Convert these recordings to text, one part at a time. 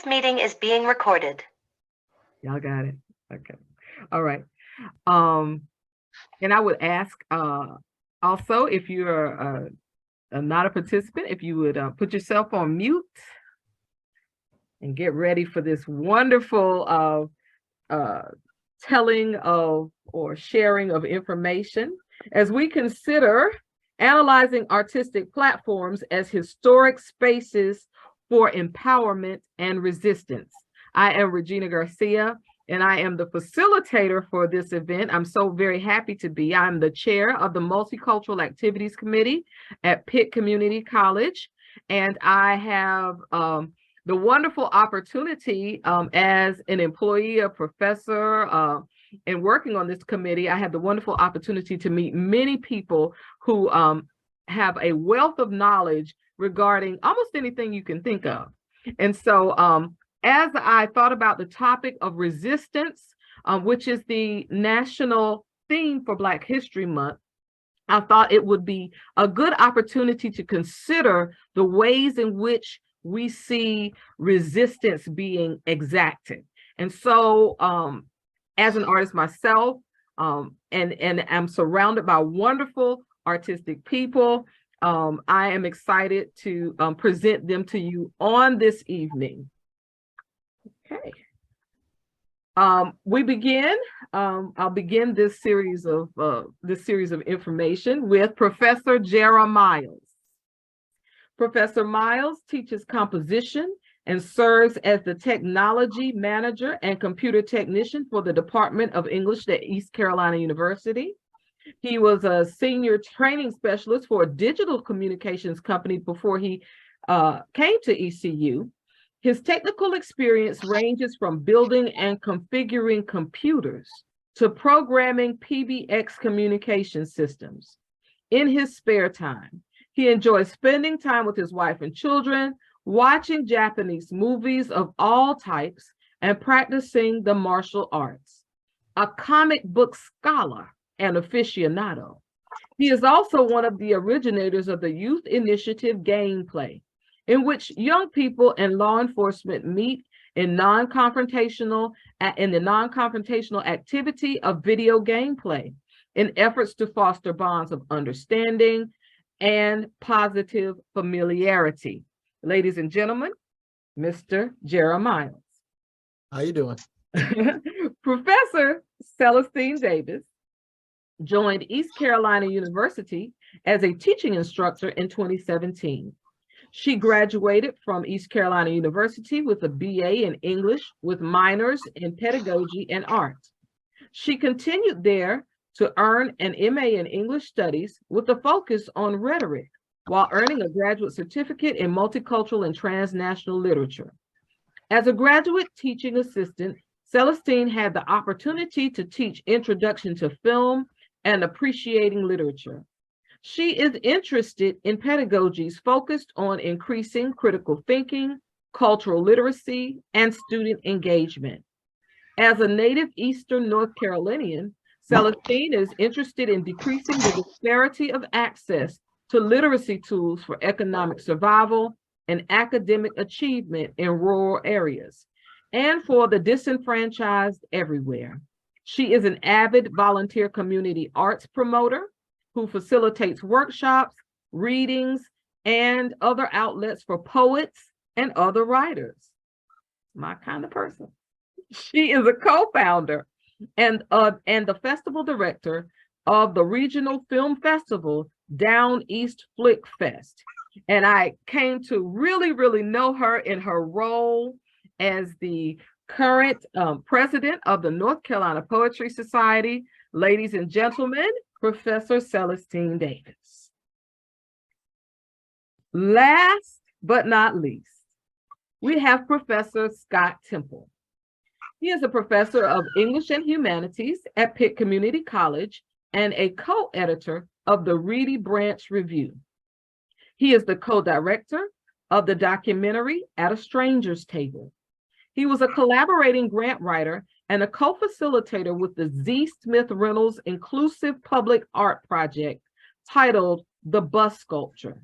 This meeting is being recorded. Y'all got it? Okay. All right. And I would ask also, if you're not a participant, if you would put yourself on mute and get ready for this wonderful telling of or sharing of information as we consider analyzing artistic platforms as historic spaces for empowerment and resistance. I am Regina Garcia, and I am the facilitator for this event. I'm so very happy to be. I'm the chair of the Multicultural Activities Committee at Pitt Community College, and I have the wonderful opportunity as an employee, a professor, and working on this committee, I had the wonderful opportunity to meet many people who have a wealth of knowledge regarding almost anything you can think of. And so as I thought about the topic of resistance, which is the national theme for Black History Month, I thought it would be a good opportunity to consider the ways in which we see resistance being exacted. And so as an artist myself, and I'm surrounded by wonderful artistic people, I am excited to present them to you on this evening. Okay. We begin. I'll begin this series of information with Professor Gera Miles. Professor Miles teaches composition and serves as the technology manager and computer technician for the Department of English at East Carolina University. He was a senior training specialist for a digital communications company before he came to ECU. His technical experience ranges from building and configuring computers to programming PBX communication systems. In his spare time, he enjoys spending time with his wife and children, watching Japanese movies of all types, and practicing the martial arts. A comic book scholar and aficionado, he is also one of the originators of the youth initiative Gameplay, in which young people and law enforcement meet in the non-confrontational activity of video gameplay in efforts to foster bonds of understanding and positive familiarity. Ladies and gentlemen, Mr. Gera Miles. How you doing? Professor Celestine Davis joined East Carolina University as a teaching instructor in 2017. She graduated from East Carolina University with a BA in English with minors in pedagogy and art. She continued there to earn an MA in English studies with a focus on rhetoric, while earning a graduate certificate in multicultural and transnational literature. As a graduate teaching assistant, Celestine had the opportunity to teach Introduction to Film and Appreciating Literature. She is interested in pedagogies focused on increasing critical thinking, cultural literacy, and student engagement. As a native Eastern North Carolinian, Celestine is interested in decreasing the disparity of access to literacy tools for economic survival and academic achievement in rural areas, and for the disenfranchised everywhere. She is an avid volunteer community arts promoter who facilitates workshops, readings, and other outlets for poets and other writers. My kind of person. She is a co-founder and the festival director of the regional film festival Down East Flick Fest. And I came to really know her in her role as the current president of the North Carolina Poetry Society. Ladies and gentlemen, Professor Celestine Davis. Last but not least, we have Professor Scott Temple. He is a professor of English and Humanities at Pitt Community College and a co-editor of the Reedy Branch Review. He is the co-director of the documentary At a Stranger's Table. He was a collaborating grant writer and a co-facilitator with the Z. Smith Reynolds Inclusive Public Art Project titled The Bus Sculpture.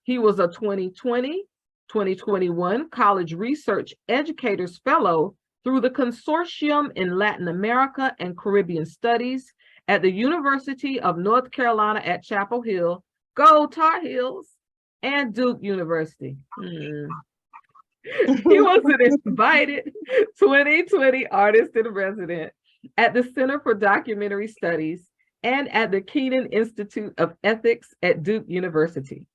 He was a 2020 2021 College Research Educators Fellow through the Consortium in Latin America and Caribbean Studies at the University of North Carolina at Chapel Hill, Go Tar Heels, and Duke University. He was an invited 2020 Artist in Resident at the Center for Documentary Studies and at the Keenan Institute of Ethics at Duke University.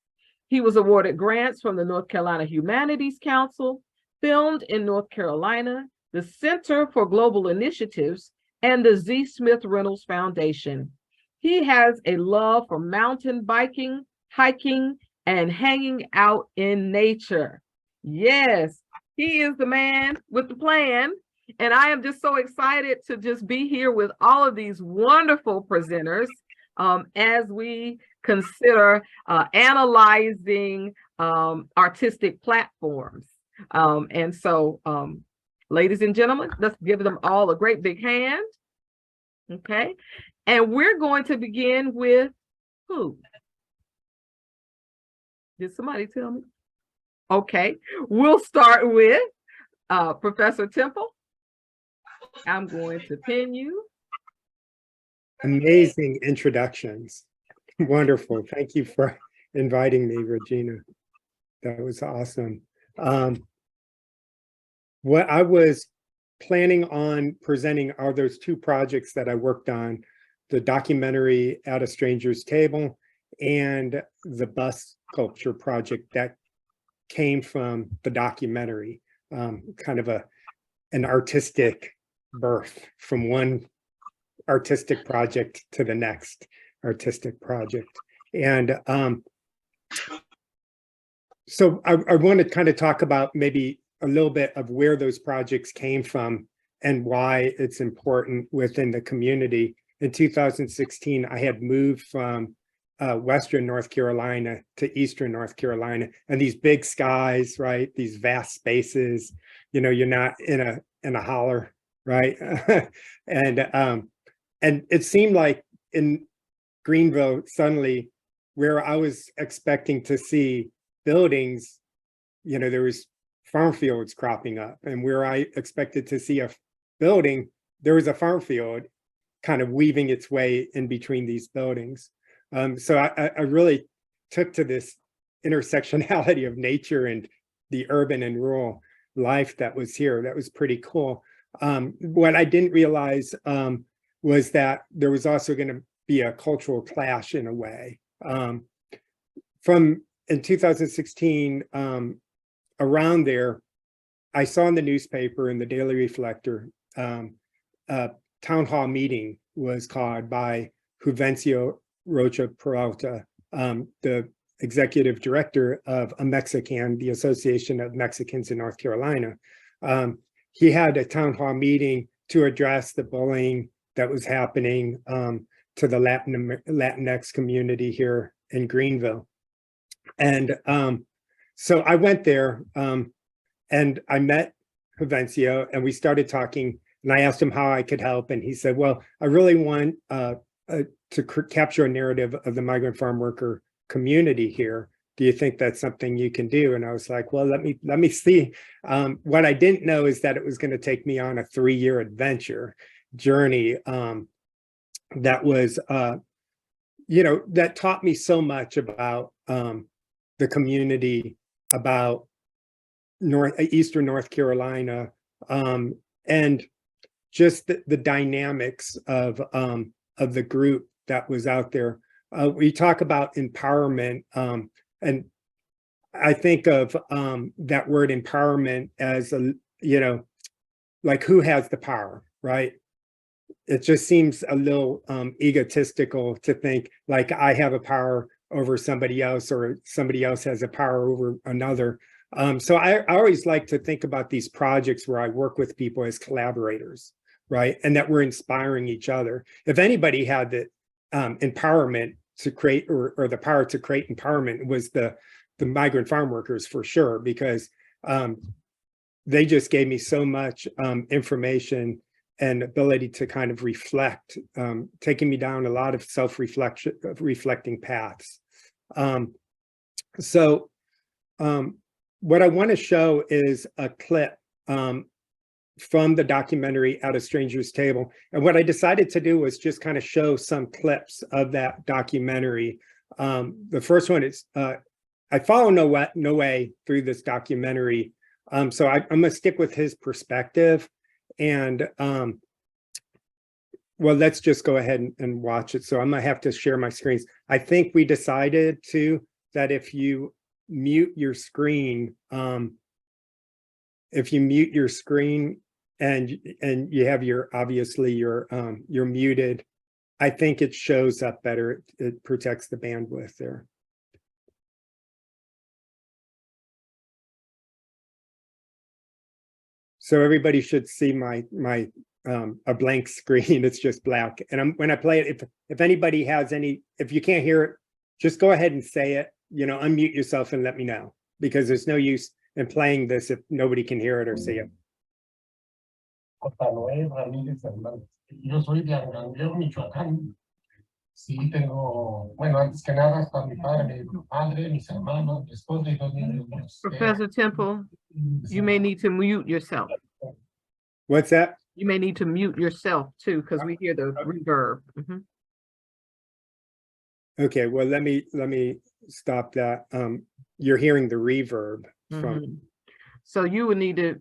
He was awarded grants from the North Carolina Humanities Council, filmed in North Carolina, the Center for Global Initiatives, and the Z. Smith Reynolds Foundation. He has a love for mountain biking, hiking, and hanging out in nature. Yes, he is the man with the plan. And I am just so excited to just be here with all of these wonderful presenters as we consider analyzing artistic platforms. And so, ladies and gentlemen, let's give them all a great big hand. Okay. And we're going to begin with who? Did somebody tell me? Okay, we'll start with Professor Temple. I'm going to pin you. Amazing introductions. Wonderful. Thank you for inviting me, Regina. That was awesome. What I was planning on presenting are those two projects that I worked on, the documentary At a Stranger's Table and the bus sculpture project that came from the documentary, kind of an artistic birth from one artistic project to the next artistic project. And so I want to kind of talk about maybe a little bit of where those projects came from and why it's important within the community. In 2016, I had moved from Western North Carolina to Eastern North Carolina, and these big skies, right? These vast spaces, you know, you're not in a holler, right? And it seemed like in Greenville, suddenly, where I was expecting to see buildings, you know, there was farm fields cropping up, and where I expected to see a building, there was a farm field kind of weaving its way in between these buildings. So I really took to this intersectionality of nature and the urban and rural life that was here. That was pretty cool. What I didn't realize was that there was also going to be a cultural clash in a way. In 2016, around there, I saw in the newspaper, in the Daily Reflector, a town hall meeting was called by Juvencio Rocha Peralta, the executive director of AMEXICAN, the Association of Mexicans in North Carolina. He had a town hall meeting to address the bullying that was happening to the Latinx community here in Greenville. And so I went there and I met Juvencio, and we started talking, and I asked him how I could help. And he said, well, I really want to capture a narrative of the migrant farm worker community here. Do you think that's something you can do? And I was like, well, let me see. What I didn't know is that it was going to take me on a 3-year adventure journey that was, you know, that taught me so much about the community, about Eastern North Carolina, and just the dynamics of the group that was out there. We talk about empowerment, and I think of that word empowerment as you know, like who has the power, right? It just seems a little egotistical to think like I have a power over somebody else or somebody else has a power over another. So I always like to think about these projects where I work with people as collaborators, right? And that we're inspiring each other. If anybody had the empowerment to create or the power to create empowerment, it was the migrant farm workers for sure, because they just gave me so much information and ability to kind of reflect, taking me down a lot of reflecting paths. So what I want to show is a clip from the documentary At a Stranger's Table. And what I decided to do was just kind of show some clips of that documentary. The first one is, I follow Noé through this documentary. So I'm gonna stick with his perspective. And well, let's just go ahead and watch it. So I'm gonna have to share my screens. I think we decided that if you mute your screen, and you have obviously you're muted, I think it shows up better. It protects the bandwidth there. So everybody should see my a blank screen. It's just black. And when I play it, if anybody has if you can't hear it, just go ahead and say it, unmute yourself and let me know, because there's no use in playing this if nobody can hear it or see it. Yo soy de Arangueo, Michoacán. Sí, tengo, bueno, antes que nada está mi padre, mi madre, mis hermanos, mi esposa y 2 niños. Professor Temple, you may need to mute yourself. What's that? You may need to mute yourself too, because we hear the reverb. Mhm. Okay, well, let me stop that. You're hearing the reverb from. Mhm. So you would need to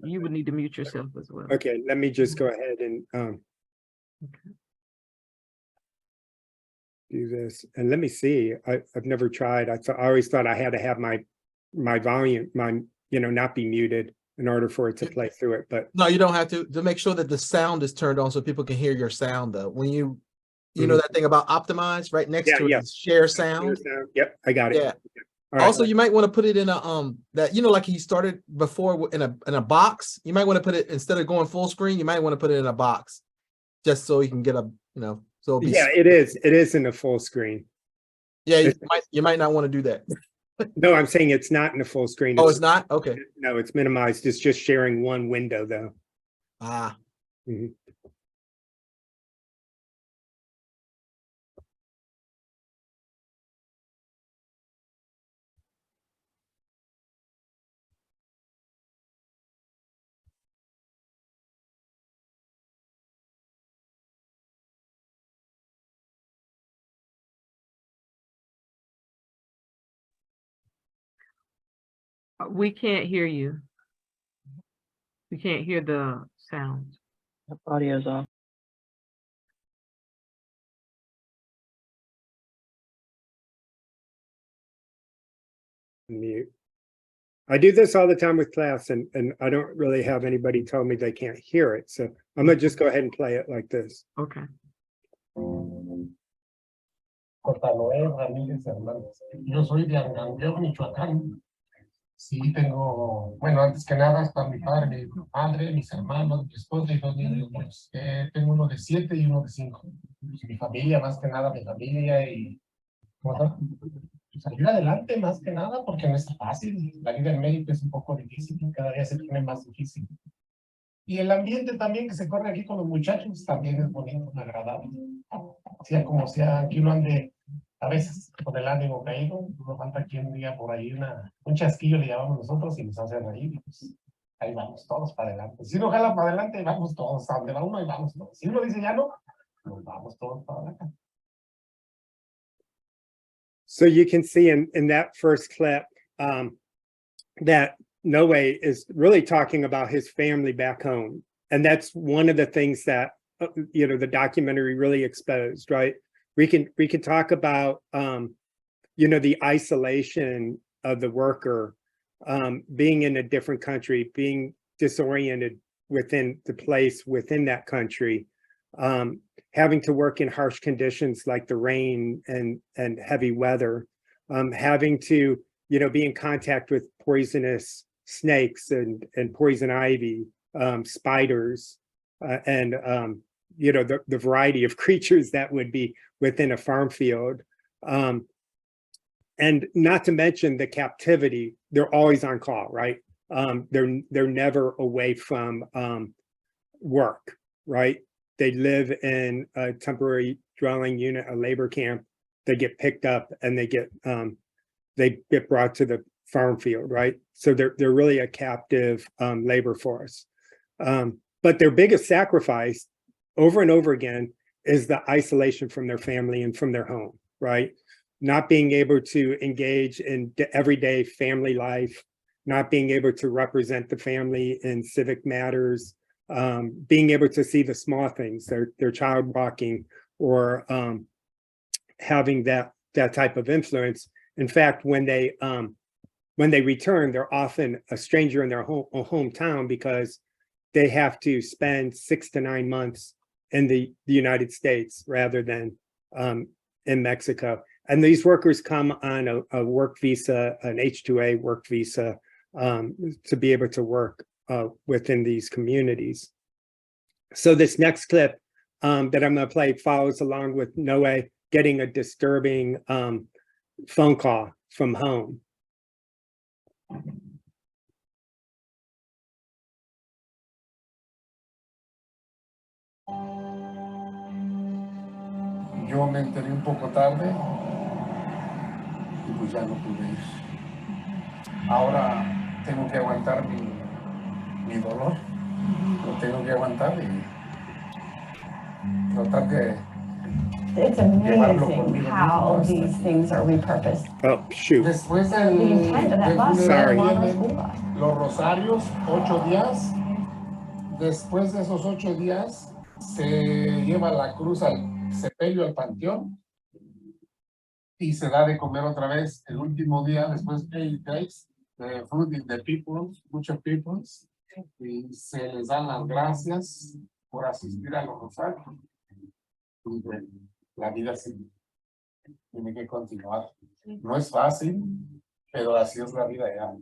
mute yourself as well. Okay, let me just go ahead and do this. And let me see. I've never tried. I always thought I had to have my volume, not be muted in order for it to play through it. But no, you don't have to make sure that the sound is turned on so people can hear your sound though. When you know that thing about optimize right next to it is share sound. Yep, I got it. Yeah. Right. Also, you might want to put it in a that like he started before in a box. You might want to put it, instead of going full screen, you might want to put it in a box, just so you can get so yeah, it is in a full screen. Yeah, you might not want to do that. No, I'm saying it's not in a full screen. Oh, it's not? Okay. No, it's minimized. It's just sharing one window though. Ah. Mhm. We can't hear you. We can't hear the sound. The audio's off. Mute. I do this all the time with class, and I don't really have anybody tell me they can't hear it. So I'm gonna just go ahead and play it like this. Okay. Yo soy de Arangueo, Michoacán. Sí, tengo, bueno, antes que nada está mi padre, mi madre, mis hermanos, mi esposa y 2 niños. Tengo uno de 7 y uno de 5. Mi familia, más que nada, mi familia y salir adelante, más que nada, porque no está fácil. La vida en México es un poco difícil, cada día se pone más difícil. Y el ambiente también que se corre aquí con los muchachos también es bonito, agradable. Sea como sea, que uno ande a veces con el ánimo caído, no falta quien diga por ahí un chasquillo le llamamos nosotros y nos hace reír. Pues, ahí vamos todos para adelante. Si uno jala para adelante, vamos todos. A donde va uno, y vamos todos. Si uno dice ya no, nos vamos todos para adelante. So you can see in that first clip that Noé is really talking about his family back home. And that's one of the things that, the documentary really exposed, right? We can talk about, the isolation of the worker, being in a different country, being disoriented within the place within that country, having to work in harsh conditions like the rain and heavy weather, having to, be in contact with poisonous snakes and poison ivy, spiders, and the variety of creatures that would be within a farm field. And not to mention the captivity, they're always on call, right? They're never away from work, right? They live in a temporary dwelling unit, a labor camp. They get picked up and they get brought to the farm field, right? So they're really a captive labor force. But their biggest sacrifice over and over again is the isolation from their family and from their home, right? Not being able to engage in everyday family life, not being able to represent the family in civic matters, being able to see the small things, their child walking, or having that type of influence. In fact, when they return, they're often a stranger in their hometown because they have to spend 6 to 9 months in the United States rather than in Mexico. And these workers come on a work visa, an H-2A work visa, to be able to work within these communities. So this next clip that I'm going to play follows along with Noe getting a disturbing phone call from home. Yo me enteré un poco tarde y pues ya no pude ir. Ahora tengo que aguantar mi dolor, lo tengo que aguantar y tratar de It's amazing how these things are repurposed. Oh, shoot. Después The intent of that bus is Sorry. on our school bus. los rosarios, 8 días. Después de esos 8 días se lleva la cruz al sepelio, al panteón, y se da de comer otra vez el último día. Después 8 days, the food in the people, muchos peoples, y se les dan las gracias por asistir a los rosarios. Y bueno, la vida sí tiene que continuar. No es fácil, pero así es la vida ya.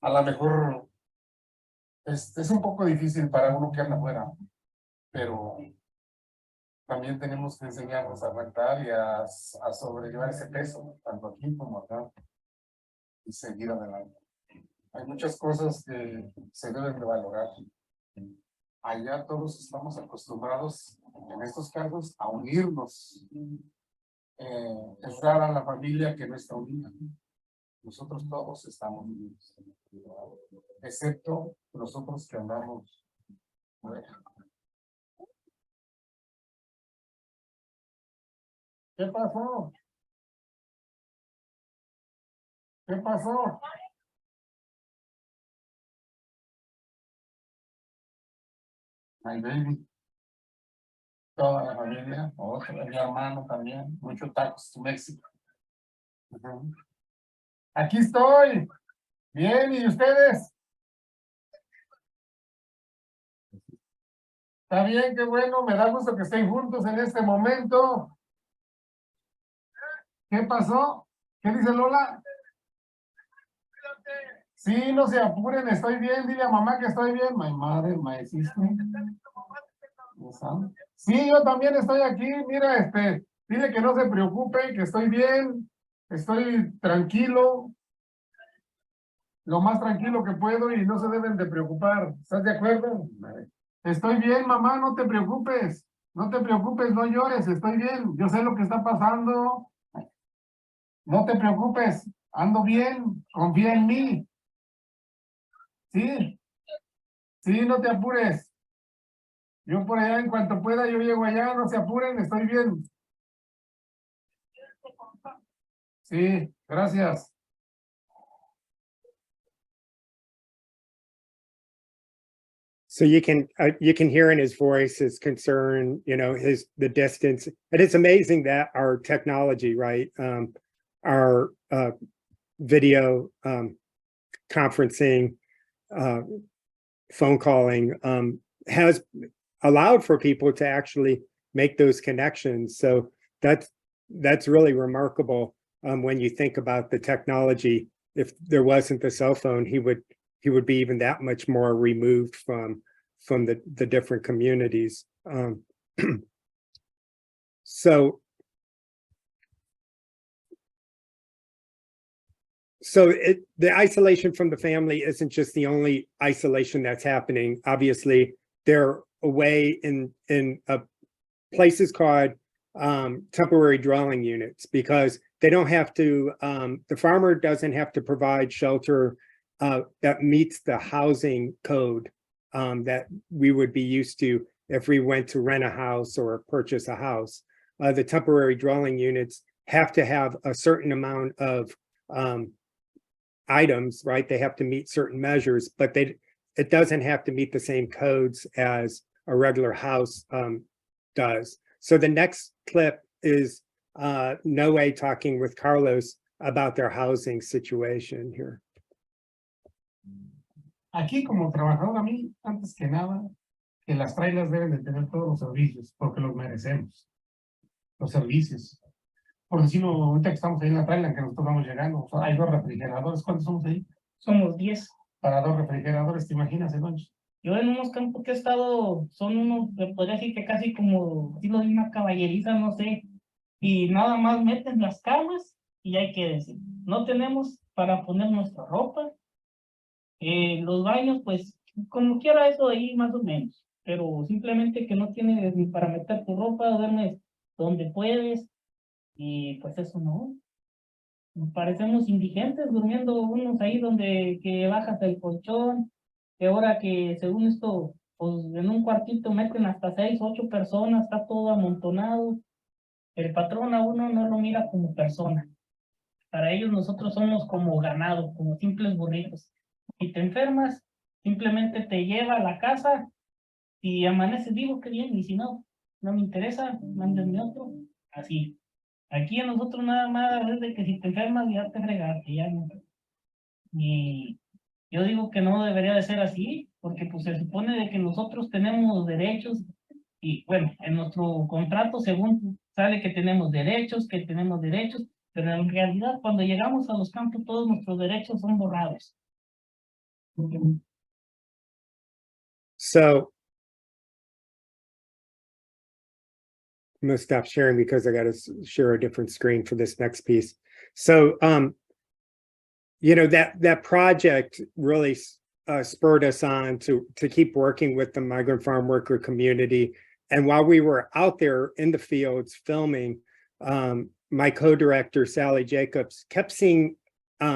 A lo mejor es un poco difícil para uno que anda afuera, pero también tenemos que enseñarnos a aguantar y a sobrellevar ese peso, tanto aquí como acá, y seguir adelante. Hay muchas cosas que se deben de valorar. Allá todos estamos acostumbrados en estos cargos a unirnos. Es rara la familia que no está unida. Nosotros todos estamos unidos, excepto nosotros que andamos. ¿Qué pasó? ¿Qué pasó? My baby. Toda la familia, mi hermano también, muchos tacos to México. Aquí estoy. Bien, ¿y ustedes? Está bien, qué bueno, me da gusto que estén juntos en este momento. ¿Qué pasó? ¿Qué dice Lola? Sí, no se apuren, estoy bien, dile a mamá que estoy bien. My mother, my sister. Sí, yo también estoy aquí, mira, dile que no se preocupe, que estoy bien, estoy tranquilo, lo más tranquilo que puedo y no se deben de preocupar. ¿Estás de acuerdo? Estoy bien, mamá, no te preocupes, no llores, estoy bien, yo sé lo que está pasando. No te preocupes, ando bien, confía en mí. Sí, sí, no te apures. Yo por allá, en cuanto pueda, yo llego allá, no se apuren, estoy bien. Sí, gracias. So you can hear in his voice his concern, you know, the distance. And it's amazing that our technology, right, our video conferencing, phone calling has allowed for people to actually make those connections. So that's really remarkable when you think about the technology. If there wasn't the cell phone, he would be even that much more removed from the different communities. So the isolation from the family isn't just the only isolation that's happening. Obviously, they're away in places called temporary dwelling units, because they don't have to, the farmer doesn't have to provide shelter that meets the housing code that we would be used to if we went to rent a house or purchase a house. The temporary dwelling units have to have a certain amount of items, right? They have to meet certain measures, but it doesn't have to meet the same codes as a regular house does. So the next clip is Noe talking with Carlos about their housing situation here. Aquí como trabajador a mí, antes que nada, que las trailers deben de tener todos los servicios, porque los merecemos. Los servicios. Por decirlo, ahorita que estamos ahí en la trailer, que nosotros vamos llegando, hay 2 refrigeradores. ¿Cuántos somos ahí? Somos 10. Para 2 refrigeradores, ¿te imaginas, Edoncho? Yo en unos campos que he estado, son unos, podría decir que casi como estilo de una caballeriza, no sé, y nada más meten las camas y hay que decir, no tenemos para poner nuestra ropa, los baños, pues, como quiera eso ahí más o menos, pero simplemente que no tienes ni para meter tu ropa, duermes donde puedes, y pues eso no. Parecemos indigentes durmiendo unos ahí donde que bajas el colchón, que ahora que según esto, pues en un cuartito meten hasta 6, 8 personas, está todo amontonado. El patrón a uno no lo mira como persona. Para ellos nosotros somos como ganado, como simples burritos. Si te enfermas, simplemente te lleva a la casa y amaneces vivo, qué bien, y si no, no me interesa, mándenme otro, así. Aquí a nosotros nada más es de que si te enfermas ya te fregaste, ya no. Y yo digo que no debería de ser así, porque pues se supone de que nosotros tenemos derechos y bueno, en nuestro contrato según sale que tenemos derechos, pero en realidad cuando llegamos a los campos todos nuestros derechos son borrados. So I'm going to stop sharing because I got to share a different screen for this next piece. So, you know, that project really spurred us on to keep working with the migrant farm worker community. And while we were out there in the fields filming, my co-director, Sally Jacobs, kept seeing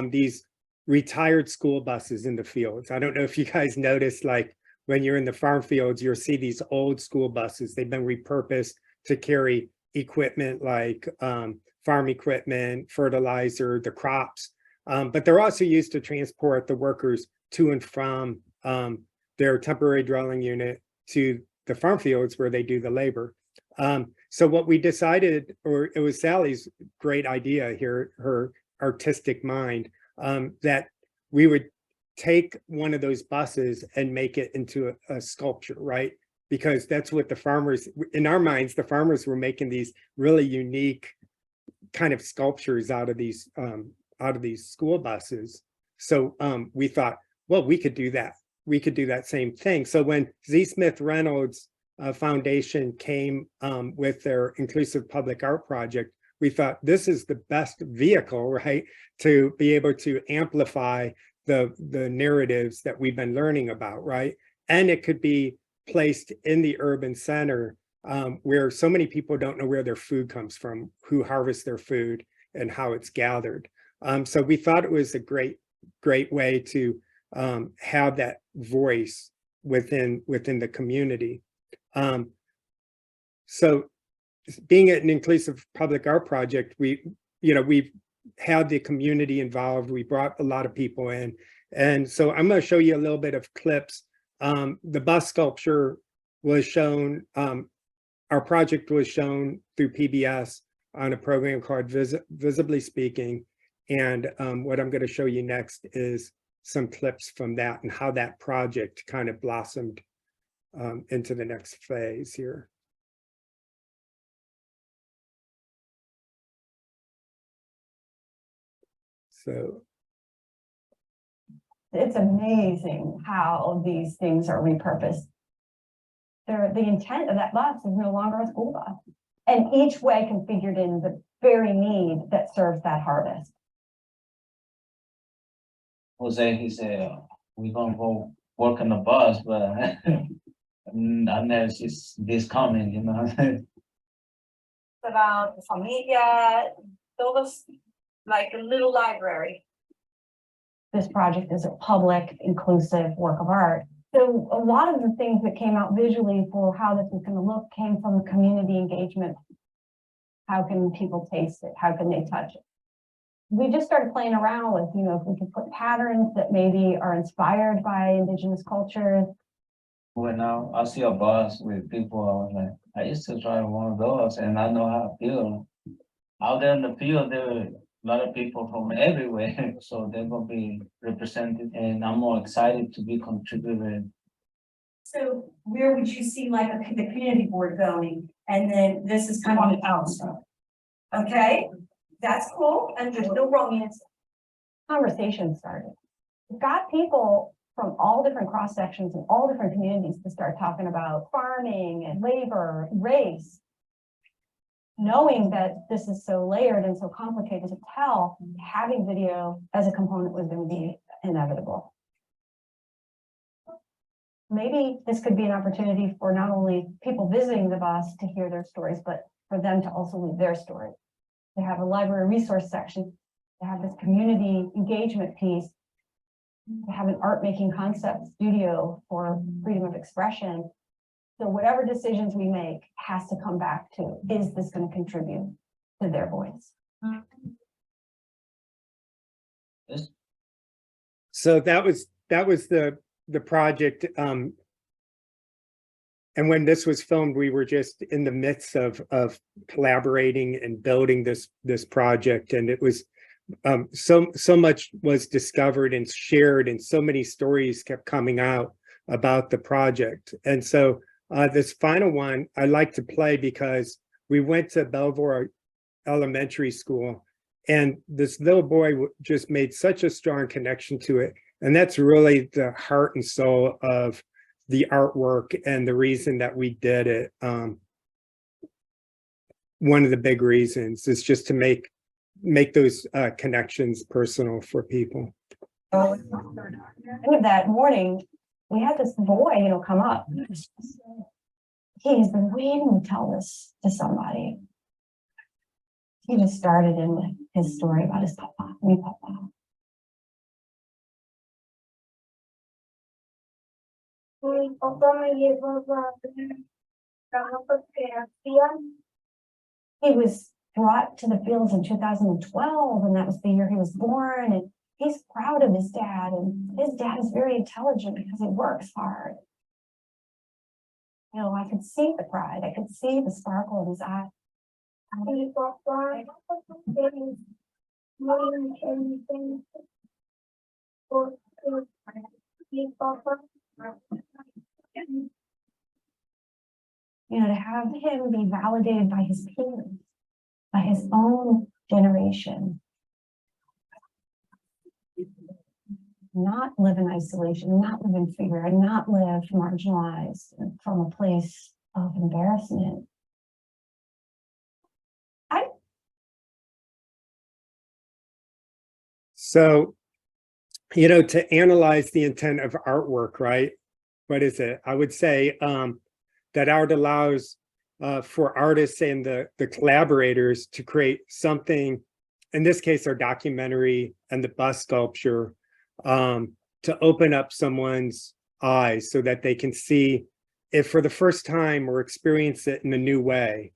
these retired school buses in the fields. I don't know if you guys noticed, like when you're in the farm fields, you'll see these old school buses. They've been repurposed to carry equipment like farm equipment, fertilizer, the crops, but they're also used to transport the workers to and from their temporary dwelling unit to the farm fields where they do the labor. So what we decided, or it was Sally's great idea here, her artistic mind, that we would take one of those buses and make it into a sculpture, right? Because that's what the farmers, in our minds, the farmers were making these really unique kind of sculptures out of these school buses. So we thought, well, we could do that. We could do that same thing. So when Z. Smith Reynolds Foundation came with their Inclusive Public Art Project, we thought this is the best vehicle, right, to be able to amplify the narratives that we've been learning about, right? And it could be placed in the urban center where so many people don't know where their food comes from, who harvests their food, and how it's gathered. So we thought it was a great way to have that voice within the community. So being an Inclusive Public Art Project, we've had the community involved. We brought a lot of people in. And so I'm going to show you a little bit of clips. The bus sculpture was shown, our project was shown through PBS on a program called Visibly Speaking. And what I'm going to show you next is some clips from that and how that project kind of blossomed into the next phase here. So it's amazing how these things are repurposed. The intent of that bus is no longer a school bus, and each way configured in the very need that serves that harvest. Jose, he said, we're gonna go work on the bus, but I never see this coming, you know. About familia, build us like a little library. This project is a public, inclusive work of art. So a lot of the things that came out visually for how this was going to look came from community engagement. How can people taste it? How can they touch it? We just started playing around with, if we could put patterns that maybe are inspired by indigenous cultures. When I see a bus with people, I was like, I used to drive one of those and I know how it feels. Out there in the field, there are a lot of people from everywhere, so they're gonna be represented, and I'm more excited to be contributing. So where would you see like the community board going? And then this is kind of on the outside. Okay, that's cool. And there's no wrong answer. Conversation started. We've got people from all different cross sections and all different communities to start talking about farming and labor, race. Knowing that this is so layered and so complicated to tell, having video as a component was going to be inevitable. Maybe this could be an opportunity for not only people visiting the bus to hear their stories, but for them to also leave their story. They have a library resource section, they have this community engagement piece, they have an art making concept studio for freedom of expression. So whatever decisions we make has to come back to, is this going to contribute to their voice? So that was the project. And when this was filmed, we were just in the midst of collaborating and building this project, and it was so much was discovered and shared, and so many stories kept coming out about the project. And so this final one I like to play because we went to Belvoir Elementary School, and this little boy just made such a strong connection to it. And that's really the heart and soul of the artwork and the reason that we did it. One of the big reasons is just to make those connections personal for people. End of that morning, we had this boy, come up. He's been waiting to tell this to somebody. He just started in his story about his papa, mi papa. He was brought to the fields in 2012, and that was the year he was born, and he's proud of his dad, and his dad is very intelligent because he works hard. I could see the pride, I could see the sparkle in his eye. To have him be validated by his peers, by his own generation. Not live in isolation, not live in fear, and not live marginalized from a place of embarrassment. So, to analyze the intent of artwork, right? What is it? I would say that art allows for artists and the collaborators to create something, in this case, our documentary and the bust sculpture, to open up someone's eyes so that they can see it for the first time or experience it in a new way.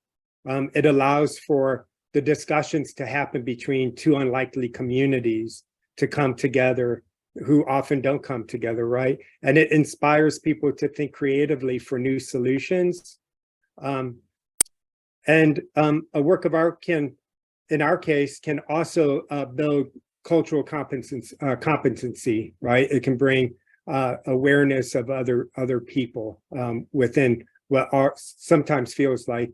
It allows for the discussions to happen between two unlikely communities to come together who often don't come together, right? And it inspires people to think creatively for new solutions. And a work of art can, in our case, can also build cultural competency, right? It can bring awareness of other people within what are sometimes feels like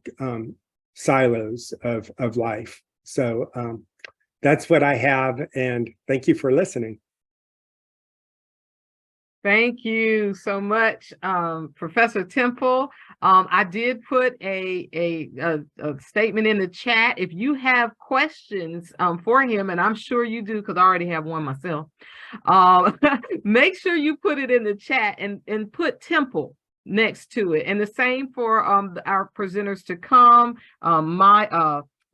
silos of life. So that's what I have, and thank you for listening. Thank you so much, Professor Temple. I did put a statement in the chat. If you have questions for him, and I'm sure you do because I already have one myself, make sure you put it in the chat and put Temple next to it. And the same for our presenters to come,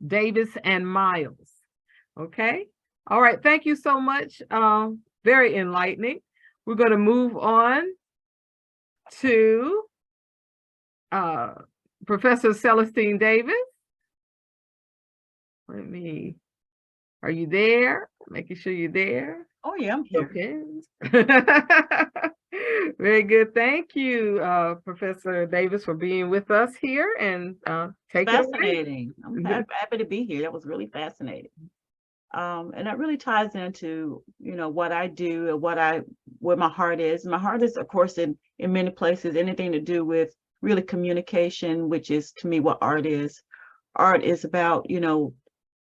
Davis and Miles. Okay. All right. Thank you so much. Very enlightening. We're going to move on to Professor Celestine Davis. Are you there? Making sure you're there. Oh yeah, I'm here. Okay. Very good. Thank you, Professor Davis, for being with us here, and take it away. Fascinating. I'm happy to be here. That was really fascinating. And that really ties into, what I do and where my heart is. My heart is, of course, in many places, anything to do with really communication, which is to me what art is. Art is about,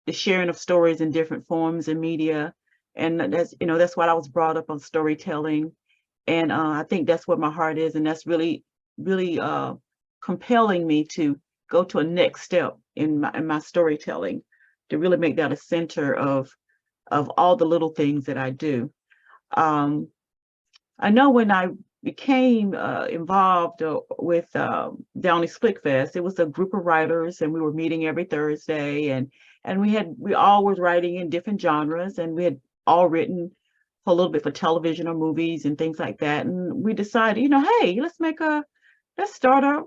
the sharing of stories in different forms and media. And that's what I was brought up on, storytelling. And I think that's what my heart is. And that's really, really compelling me to go to a next step in my storytelling, to really make that a center of all the little things that I do. I know when I became involved with Downey Split Fest, it was a group of writers, and we were meeting every Thursday, and we all were writing in different genres, and we had all written for a little bit for television or movies and things like that. And we decided, hey, let's start a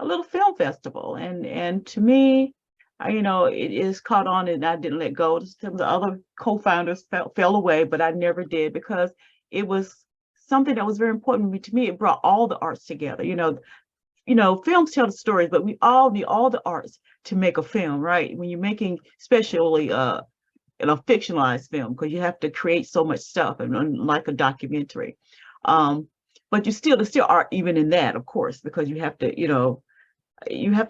little film festival. And to me, it is caught on, and I didn't let go. Some of the other co-founders fell away, but I never did, because it was something that was very important to me. It brought all the arts together. Films tell the stories, but we all need all the arts to make a film, right? When you're making, especially fictionalized film, because you have to create so much stuff, and unlike a documentary. But there's still art even in that, of course, because you have to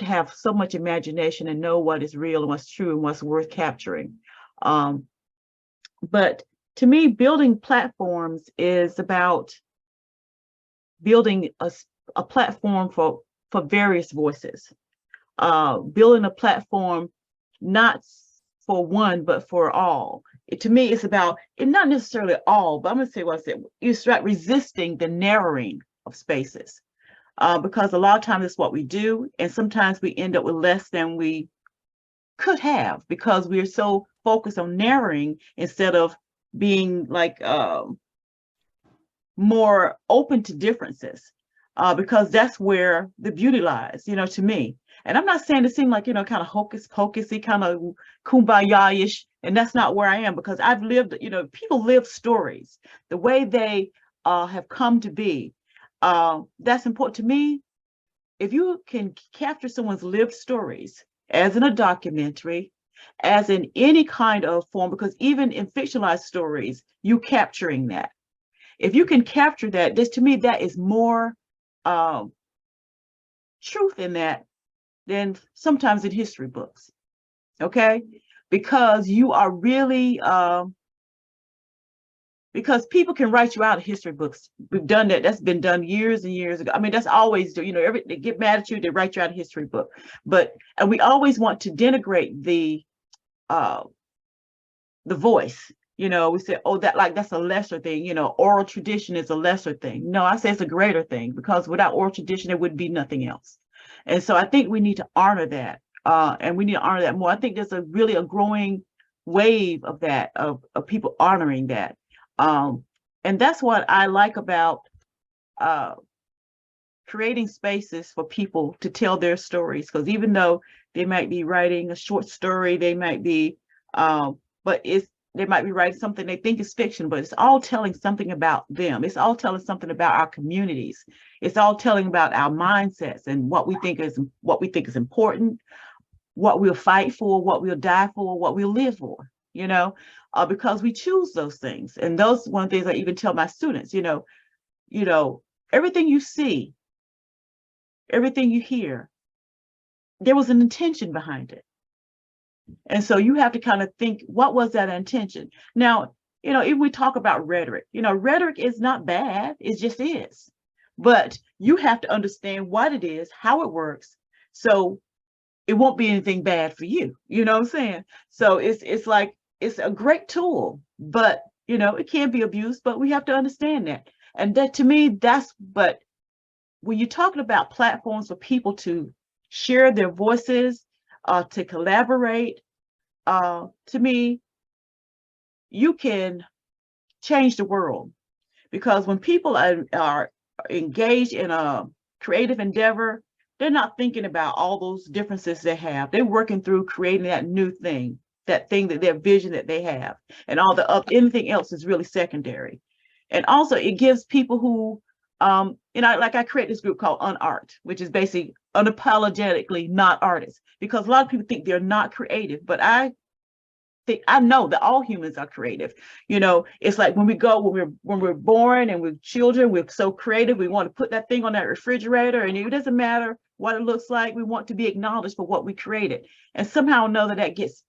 have so much imagination and know what is real and what's true and what's worth capturing. But to me, building platforms is about building a platform for various voices, building a platform not for one, but for all. To me, it's about, not necessarily all, but I'm going to say what I said. It's about resisting the narrowing of spaces. Because a lot of times it's what we do, and sometimes we end up with less than we could have, because we're so focused on narrowing instead of being more open to differences, because that's where the beauty lies, to me. And I'm not saying to seem like, kind of hocus pocusy, kind of kumbaya-ish, and that's not where I am, because I've lived, people live stories the way they have come to be. That's important to me. If you can capture someone's lived stories, as in a documentary, as in any kind of form, because even in fictionalized stories, you're capturing that. If you can capture that, to me, that is more truth in that than sometimes in history books. Okay? Because you are really, because people can write you out of history books. We've done that. That's been done years and years ago. I mean, that's always, they get mad at you, they write you out of history book. And we always want to denigrate the voice. We say, oh, that's a lesser thing. Oral tradition is a lesser thing. No, I say it's a greater thing, because without oral tradition, there would be nothing else. And so I think we need to honor that. And we need to honor that more. I think there's really a growing wave of that, of people honoring that. And that's what I like about creating spaces for people to tell their stories, because even though they might be writing a short story, they might be, they might be writing something they think is fiction, but it's all telling something about them. It's all telling something about our communities. It's all telling about our mindsets and what we think is important, what we'll fight for, what we'll die for, what we'll live for, because we choose those things. And those one of the things I even tell my students, everything you see, everything you hear, there was an intention behind it. And so you have to kind of think, what was that intention? Now, if we talk about rhetoric, rhetoric is not bad, it just is. But you have to understand what it is, how it works, so it won't be anything bad for you. You know what I'm saying? So it's like, it's a great tool, but it can be abused, but we have to understand that. And that, to me, but when you're talking about platforms for people to share their voices, to collaborate, to me, you can change the world, because when people are engaged in a creative endeavor, they're not thinking about all those differences they have. They're working through creating that new thing, that thing, that their vision that they have, and all the anything else is really secondary. And also it gives people who, like I create this group called Unart, which is basically unapologetically not artists, because a lot of people think they're not creative, but I know that all humans are creative. It's like when we're born and we're children, we're so creative. We want to put that thing on that refrigerator, and it doesn't matter what it looks like. We want to be acknowledged for what we created. And somehow or another that gets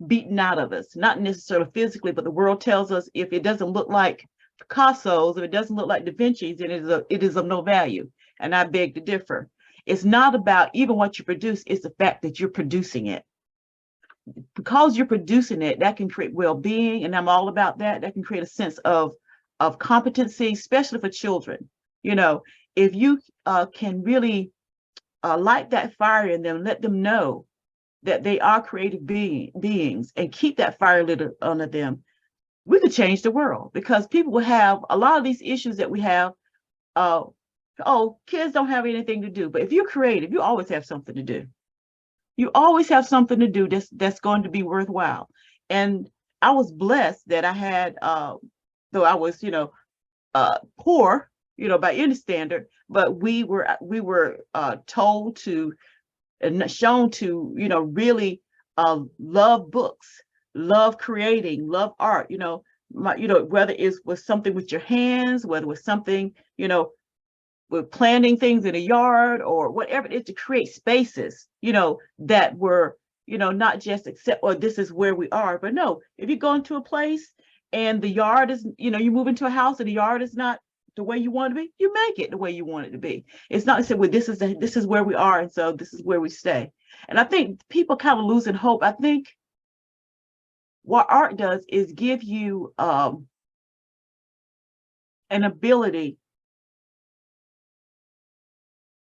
beaten out of us, not necessarily physically, but the world tells us if it doesn't look like Picasso's, if it doesn't look like Da Vinci's, then it is of no value. And I beg to differ. It's not about even what you produce, it's the fact that you're producing it. Because you're producing it, that can create well-being, and I'm all about that. That can create a sense of competency, especially for children. If you can really light that fire in them, let them know that they are creative beings, and keep that fire lit under them, we could change the world. Because people will have a lot of these issues that we have. Kids don't have anything to do, but if you're creative, you always have something to do. You always have something to do that's going to be worthwhile. And I was blessed that I had, though I was, poor, by any standard, but we were told to and shown to, really love books, love creating, love art, whether it was something with your hands, whether it was something, with planting things in a yard or whatever it is, to create spaces, that were, not just accept, or this is where we are, but no, if you go into a place and the yard is, you move into a house and the yard is not the way you want it to be, you make it the way you want it to be. It's not to say, well, this is where we are, and so this is where we stay. And I think people kind of losing hope. I think what art does is give you an ability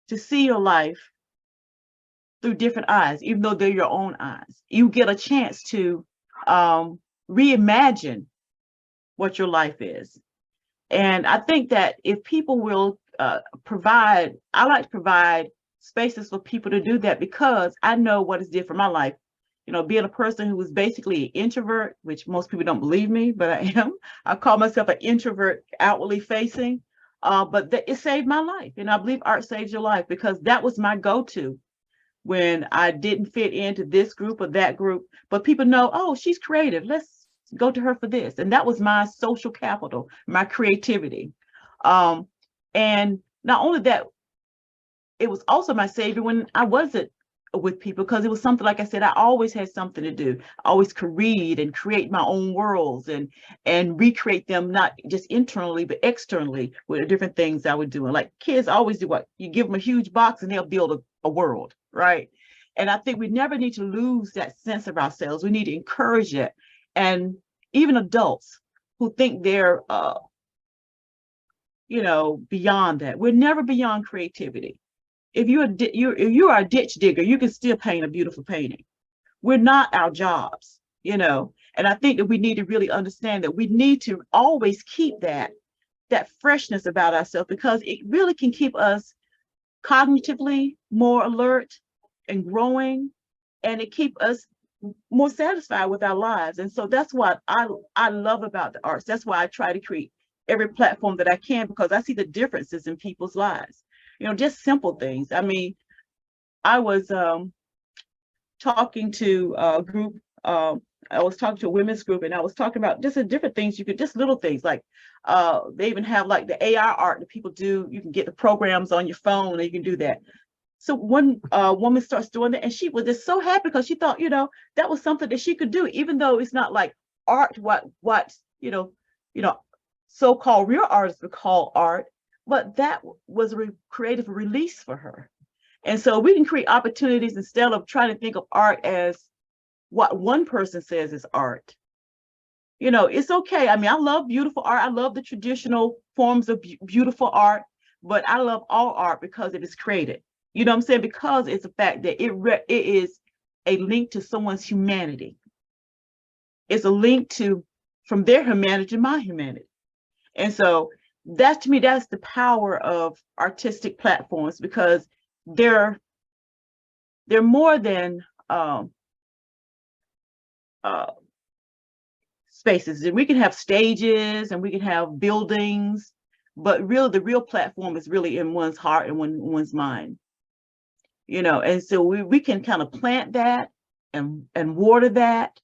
to see your life through different eyes, even though they're your own eyes. You get a chance to reimagine what your life is. And I think that if people will I like to provide spaces for people to do that, because I know what is did for my life. Being a person who was basically an introvert, which most people don't believe me, but I am. I call myself an introvert, outwardly facing. But it saved my life. And I believe art saves your life, because that was my go-to when I didn't fit into this group or that group. But people know, oh, she's creative, let's go to her for this. And that was my social capital, my creativity. And not only that, it was also my savior when I wasn't with people, because it was something, like I said, I always had something to do. I always could read and create my own worlds and recreate them, not just internally, but externally with the different things I would do. And like kids always do, what you give them a huge box and they'll build a world, right? And I think we never need to lose that sense of ourselves. We need to encourage it. And even adults who think they're, beyond that, we're never beyond creativity. If you are a ditch digger, you can still paint a beautiful painting. We're not our jobs, and I think that we need to really understand that we need to always keep that freshness about ourselves, because it really can keep us cognitively more alert and growing, and it keep us more satisfied with our lives. And so that's what I love about the arts. That's why I try to create every platform that I can, because I see the differences in people's lives. Just simple things. I mean, I was talking to a group, I was talking to a women's group, and I was talking about just the different things just little things, like they even have like the AR art that people do. You can get the programs on your phone and you can do that. So one woman starts doing that, and she was just so happy, because she thought, that was something that she could do, even though it's not like art, what so-called real artists would call art. But that was a creative release for her. And so we can create opportunities instead of trying to think of art as what one person says is art. It's okay. I mean, I love beautiful art. I love the traditional forms of beautiful art, but I love all art because it is created. You know what I'm saying? Because it's a fact that it is a link to someone's humanity. it's a link to from their humanity to my humanity. And so that, to me, that's the power of artistic platforms, because they're more than spaces. And we can have stages and we can have buildings, but the real platform is really in one's heart and one's mind. You know, and so we can kind of plant that and water that,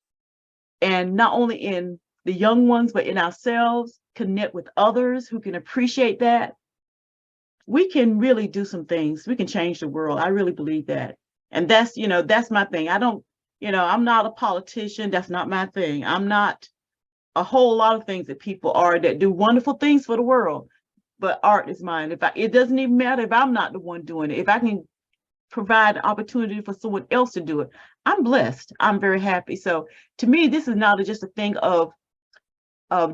and not only in the young ones, but in ourselves, connect with others who can appreciate that. We can really do some things. We can change the world. I really believe that. And that's, you know, that's my thing. I don't, you know, I'm not a politician. That's not my thing. I'm not a whole lot of things that people are that do wonderful things for the world, but art is mine. It doesn't even matter if I'm not the one doing it. If I can provide an opportunity for someone else to do it, I'm blessed. I'm very happy. So to me, this is not just a thing of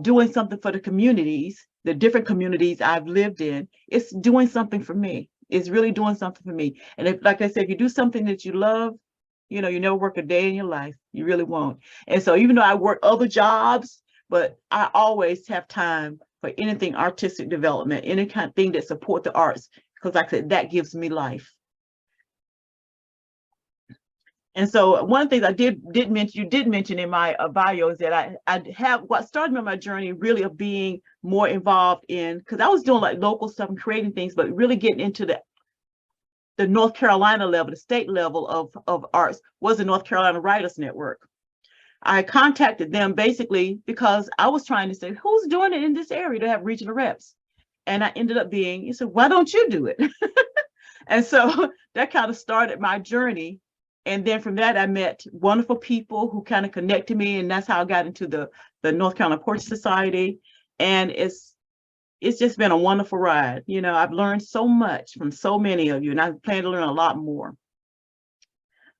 doing something for the communities, the different communities I've lived in. It's doing something for me. It's really doing something for me. And if, like I said, if you do something that you love, you know, you never work a day in your life. You really won't. And so even though I work other jobs, but I always have time for anything artistic development, any kind of thing that support the arts, because like I said, that gives me life. And so one of the things I did mention in my bio is that I have what started me on my journey really of being more involved in, because I was doing like local stuff and creating things, but really getting into the North Carolina level, the state level of arts was the North Carolina Writers Network. I contacted them basically because I was trying to say, who's doing it in this area to have regional reps? And I ended up being, he said, why don't you do it? And so that kind of started my journey. And then from that, I met wonderful people who kind of connected me. And that's how I got into the North Carolina Portrait Society. And it's just been a wonderful ride. You know, I've learned so much from so many of you, and I plan to learn a lot more.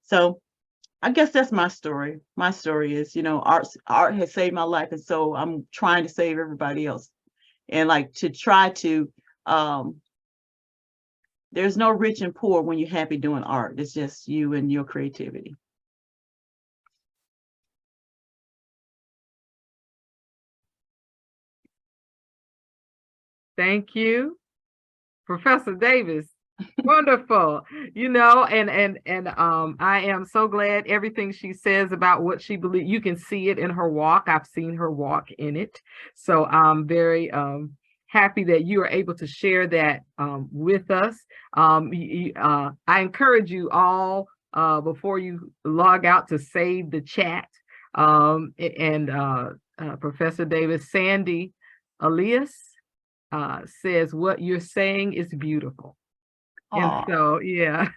So I guess that's my story. My story is, you know, art has saved my life. And so I'm trying to save everybody else. And like to try to, there's no rich and poor when you're happy doing art. It's just you and your creativity. Thank you, Professor Davis. Wonderful. You know, and I am so glad everything she says about what she believes, you can see it in her walk. I've seen her walk in it. So I'm very happy that you are able to share that with us. I encourage you all before you log out to save the chat. Professor Davis, Sandy Elias says, what you're saying is beautiful. And so, yeah,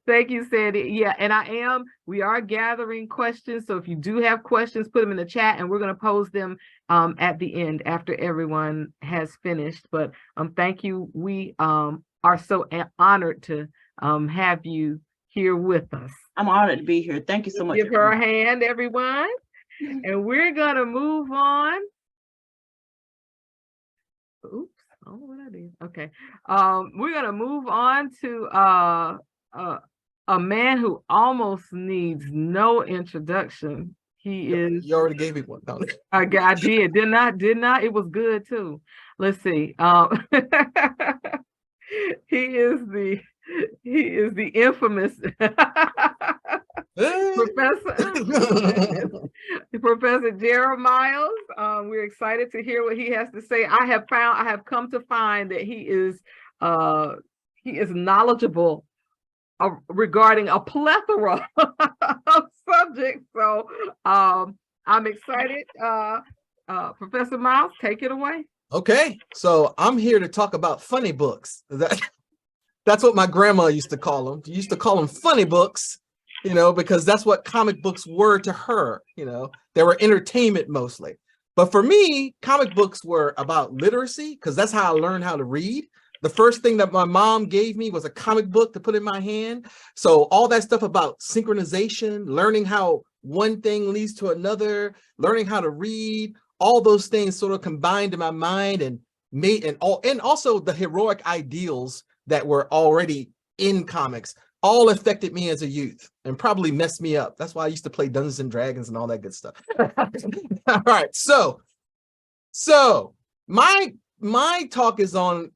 thank you, Sandy. Yeah, and we are gathering questions. So if you do have questions, put them in the chat and we're going to pose them at the end after everyone has finished. But thank you. We are so honored to have you here with us. I'm honored to be here. Thank you so much. Give her a hand, everyone. And we're going to move on. Oops. Oh, what I did. Okay. We're gonna move on to a man who almost needs no introduction. He is. You already gave me one, don't you? I did. Did not. It was good too. Let's see. He is the infamous Professor Gera Miles. We're excited to hear what he has to say. I have come to find that he is knowledgeable regarding a plethora of subjects. So I'm excited. Professor Miles, take it away. Okay, so I'm here to talk about funny books. That's what my grandma used to call them. She used to call them funny books, you know, because that's what comic books were to her. You know, they were entertainment mostly. But for me, comic books were about literacy, because that's how I learned how to read. The first thing that my mom gave me was a comic book to put in my hand. So all that stuff about synchronization, learning how one thing leads to another, learning how to read, all those things sort of combined in my mind and also the heroic ideals that were already in comics all affected me as a youth and probably messed me up. That's why I used to play Dungeons and Dragons and all that good stuff. All right, so my talk is on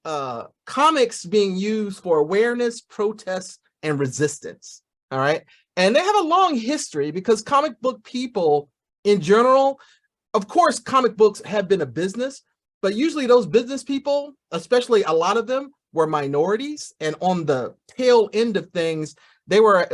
comics being used for awareness, protest, and resistance. All right, and they have a long history because comic book people in general, of course, comic books have been a business, but usually those business people, especially a lot of them, were minorities, and on the tail end of things, they were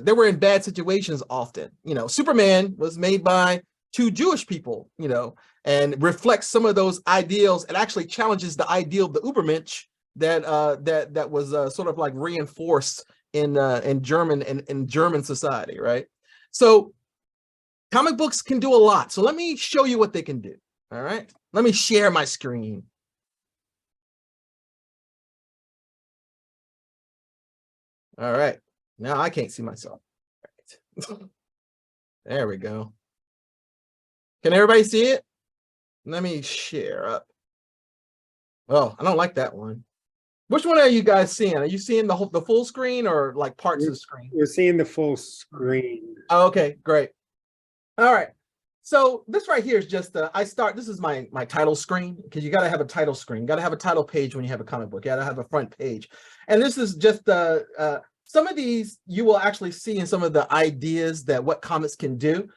they were in bad situations often. You know, Superman was made by 2 Jewish people, you know, and reflects some of those ideals. It actually challenges the ideal of the Übermensch that was sort of like reinforced in German society, right? So comic books can do a lot. So let me show you what they can do. All right, let me share my screen. All right, now I can't see myself. Right. There we go. Can everybody see it? Let me share up. Oh, I don't like that one. Which one are you guys seeing? Are you seeing the full screen or like parts of the screen? We're seeing the full screen. Oh, okay, great. All right. So this right here is just this is my title screen, because you got to have a title screen. You got to have a title page when you have a comic book. You got to have a front page. And this is just some of these you will actually see in some of the ideas that what comics can do.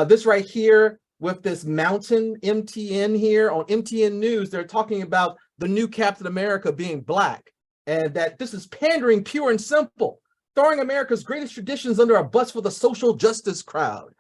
This right here with this mountain MTN here on MTN News, they're talking about the new Captain America being Black, and that this is pandering pure and simple, throwing America's greatest traditions under a bus for the social justice crowd.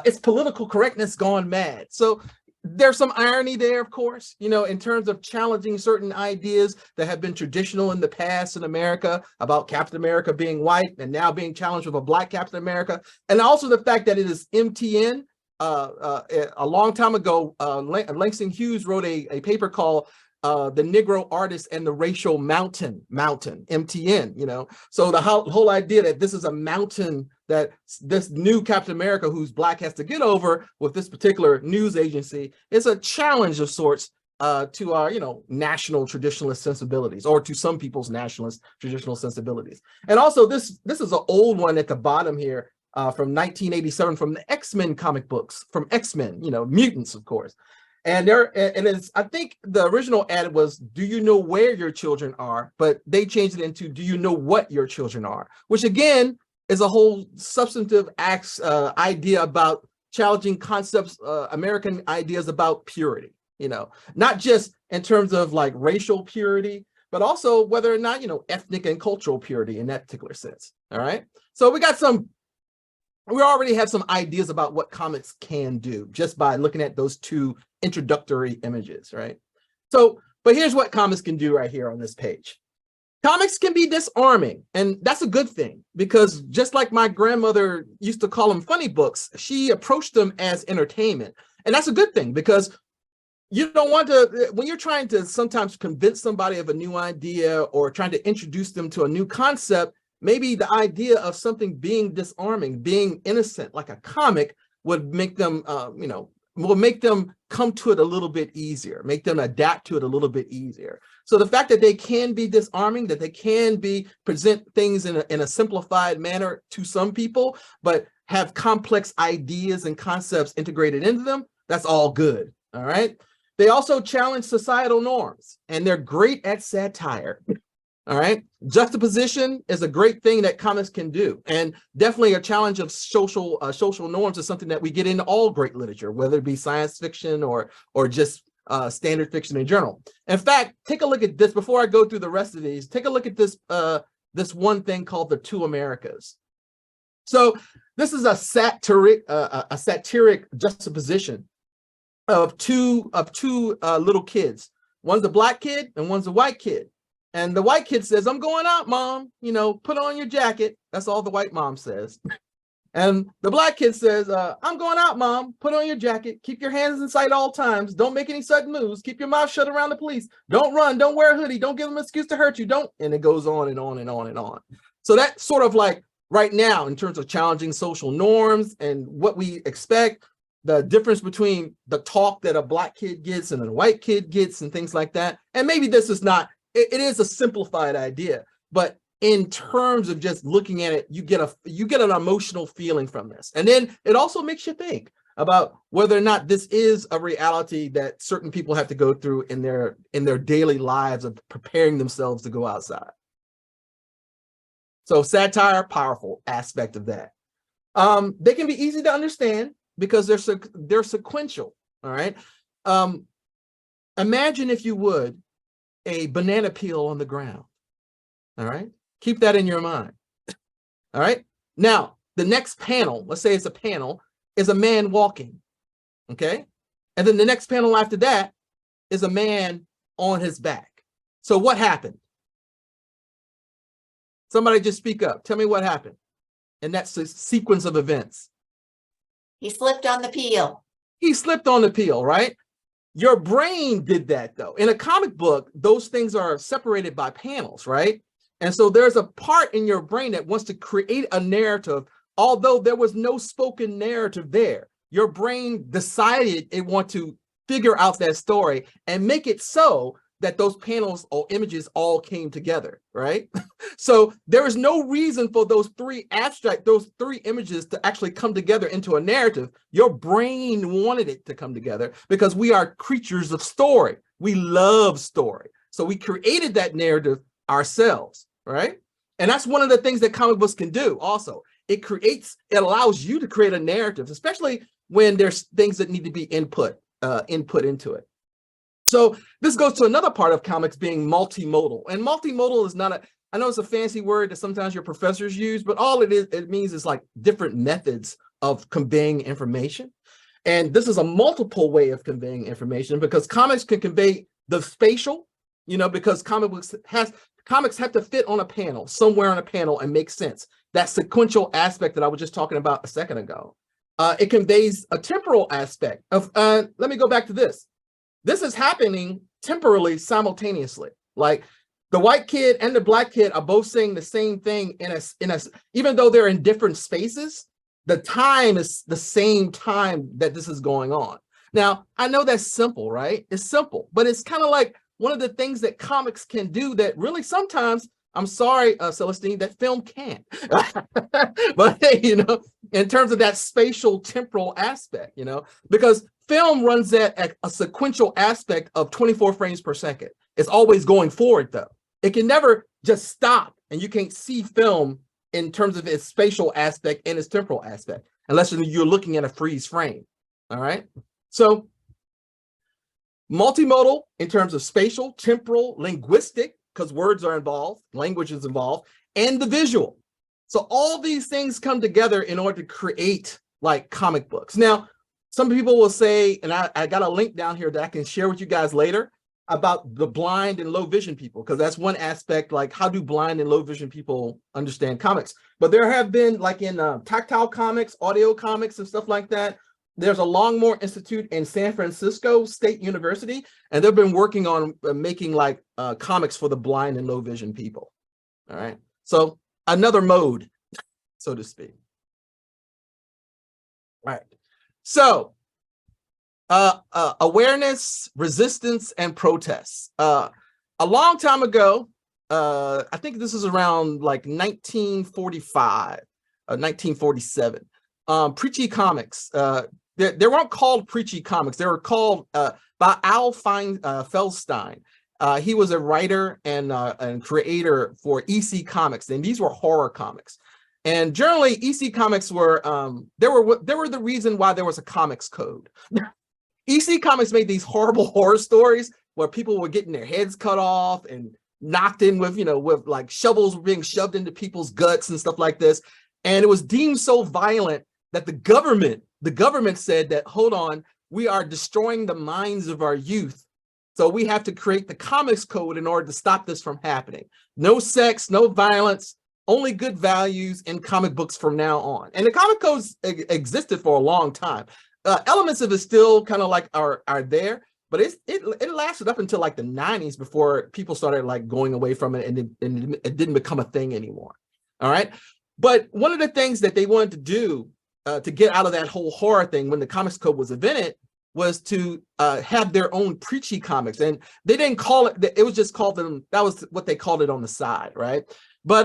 It's political correctness gone mad. So there's some irony there, of course, you know, in terms of challenging certain ideas that have been traditional in the past in America about Captain America being white and now being challenged with a Black Captain America. And also the fact that it is MTN. A long time ago, Langston Hughes wrote a paper called The Negro Artist and the Racial Mountain, MTN, you know. So the whole idea that this is a mountain that this new Captain America who's Black has to get over with this particular news agency is a challenge of sorts to our, you know, national traditionalist sensibilities, or to some people's nationalist traditional sensibilities. And also this is an old one at the bottom here from 1987 from the X-Men comic books, from X-Men, you know, mutants, of course. And I think the original ad was, do you know where your children are? But they changed it into, do you know what your children are? Which again, is a whole substantive idea about challenging concepts, American ideas about purity, you know, not just in terms of like racial purity, but also whether or not, you know, ethnic and cultural purity in that particular sense. All right. So we already have some ideas about what comics can do just by looking at those 2 introductory images, right? So, but here's what comics can do right here on this page. Comics can be disarming, and that's a good thing, because just like my grandmother used to call them funny books, she approached them as entertainment. And that's a good thing, because you don't want to, when you're trying to sometimes convince somebody of a new idea or trying to introduce them to a new concept, maybe the idea of something being disarming, being innocent, like a comic, would make them, you know, will make them come to it a little bit easier, make them adapt to it a little bit easier. So the fact that they can be disarming, that they can present things in a simplified manner to some people, but have complex ideas and concepts integrated into them, that's all good, all right? They also challenge societal norms, and they're great at satire. All right. Juxtaposition is a great thing that comics can do. And definitely a challenge of social norms is something that we get in all great literature, whether it be science fiction or just standard fiction in general. In fact, take a look at this before I go through the rest of these. Take a look at this this one thing called The Two Americas. So this is a satiric juxtaposition of two little kids. One's a Black kid and one's a white kid. And the white kid says, "I'm going out, Mom, you know, put on your jacket." That's all the white mom says. And the Black kid says, "I'm going out, Mom, put on your jacket, keep your hands in sight all times, don't make any sudden moves, keep your mouth shut around the police, don't run, don't wear a hoodie, don't give them an excuse to hurt you, don't," and it goes on and on and on and on. So that's sort of like right now in terms of challenging social norms and what we expect, the difference between the talk that a Black kid gets and a white kid gets and things like that. And maybe this is not, it is a simplified idea, but in terms of just looking at it, you get an emotional feeling from this. And then it also makes you think about whether or not this is a reality that certain people have to go through in their daily lives of preparing themselves to go outside. So satire, powerful aspect of that. They can be easy to understand because they're sequential, all right? Imagine, if you would, a banana peel on the ground, all right? Keep that in your mind, all right? Now, the next panel, let's say it's a panel, is a man walking, okay? And then the next panel after that is a man on his back. So what happened? Somebody just speak up. Tell me what happened in that sequence of events. He slipped on the peel. He slipped on the peel, right? Your brain did that though. In a comic book, those things are separated by panels, right? And so there's a part in your brain that wants to create a narrative, although there was no spoken narrative there. Your brain decided it want to figure out that story and make it so that those panels or images all came together, right? So there is no reason for those three images to actually come together into a narrative. Your brain wanted it to come together because we are creatures of story. We love story. So we created that narrative ourselves, right? And that's one of the things that comic books can do also. It allows you to create a narrative, especially when there's things that need to be input into it. So this goes to another part of comics being multimodal. And multimodal is not I know it's a fancy word that sometimes your professors use, but all it means is like different methods of conveying information. And this is a multiple way of conveying information because comics can convey the spatial, because comics have to fit on a panel, somewhere on a panel and make sense. That sequential aspect that I was just talking about a second ago. It conveys a temporal aspect of, let me go back to this. This is happening temporally simultaneously. Like the white kid and the black kid are both saying the same thing even though they're in different spaces, the time is the same time that this is going on. Now, I know that's simple, right? It's simple, but it's kind of like one of the things that comics can do that really sometimes, I'm sorry, Celestine, that film can't. But hey, in terms of that spatial temporal aspect, because film runs at a sequential aspect of 24 frames per second. It's always going forward though. It can never just stop, and you can't see film in terms of its spatial aspect and its temporal aspect, unless you're looking at a freeze frame, all right? So multimodal in terms of spatial, temporal, linguistic, because words are involved, language is involved, and the visual. So all these things come together in order to create like comic books. Now, some people will say, and I got a link down here that I can share with you guys later about the blind and low vision people, because that's one aspect, like how do blind and low vision people understand comics? But there have been, like in tactile comics, audio comics and stuff like that, there's a Longmore Institute in San Francisco State University, and they've been working on making like comics for the blind and low vision people. All right, so another mode, so to speak. All right, so awareness, resistance, and protests. A long time ago, I think this is around like 1945, 1947, preachy comics. They weren't called preachy comics. They were called by Al Feldstein. He was a writer and creator for EC Comics, and these were horror comics. And generally, EC Comics were they were the reason why there was a comics code. EC Comics made these horrible horror stories where people were getting their heads cut off and knocked in with, with like shovels being shoved into people's guts and stuff like this. And it was deemed so violent that the government said that, hold on, we are destroying the minds of our youth. So we have to create the comics code in order to stop this from happening. No sex, no violence, only good values in comic books from now on. And the comic codes existed for a long time. Elements of it still kind of like are there, but it lasted up until like the 90s before people started like going away from it, and it didn't become a thing anymore. All right. But one of the things that they wanted to do to get out of that whole horror thing when the comics code was invented was to have their own preachy comics. And they didn't call it, it was just called them, that was what they called it on the side, right? But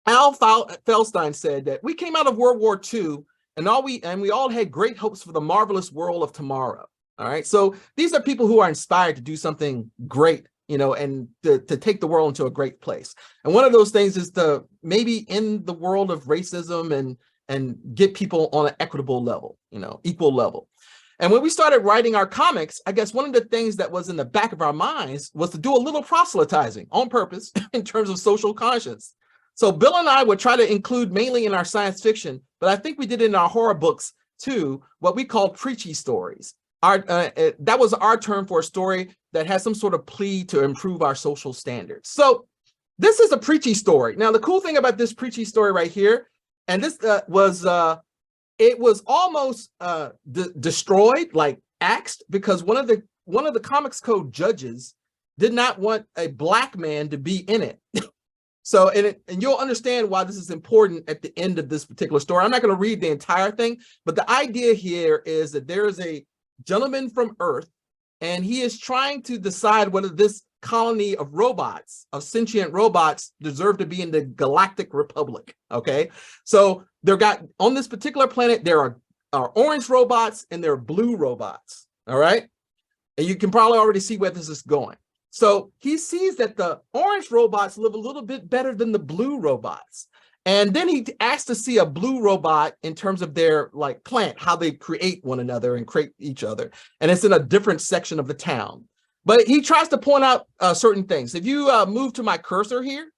Celestine said that we came out of World War II and we all had great hopes for the marvelous world of tomorrow. All right. So these are people who are inspired to do something great, you know, and to take the world into a great place. And one of those things is to maybe end the world of racism and get people on an equitable level, you know, equal level. And when we started writing our comics, I guess one of the things that was in the back of our minds was to do a little proselytizing on purpose in terms of social conscience. So Bill and I would try to include mainly in our science fiction, but I think we did in our horror books too, what we call preachy stories. That was our term for a story that has some sort of plea to improve our social standards. So this is a preachy story. Now, the cool thing about this preachy story right here, and this it was almost destroyed, like axed, because one of the Comics Code judges did not want a Black man to be in it. So, and you'll understand why this is important at the end of this particular story. I'm not going to read the entire thing, but the idea here is that there is a gentleman from Earth, and he is trying to decide whether this colony of robots, of sentient robots, deserve to be in the Galactic Republic. Okay, so on this particular planet, there are orange robots and there are blue robots. All right, and you can probably already see where this is going. So he sees that the orange robots live a little bit better than the blue robots. And then he asks to see a blue robot in terms of their like plant, how they create one another and create each other. And it's in a different section of the town. But he tries to point out certain things. If you move to my cursor here,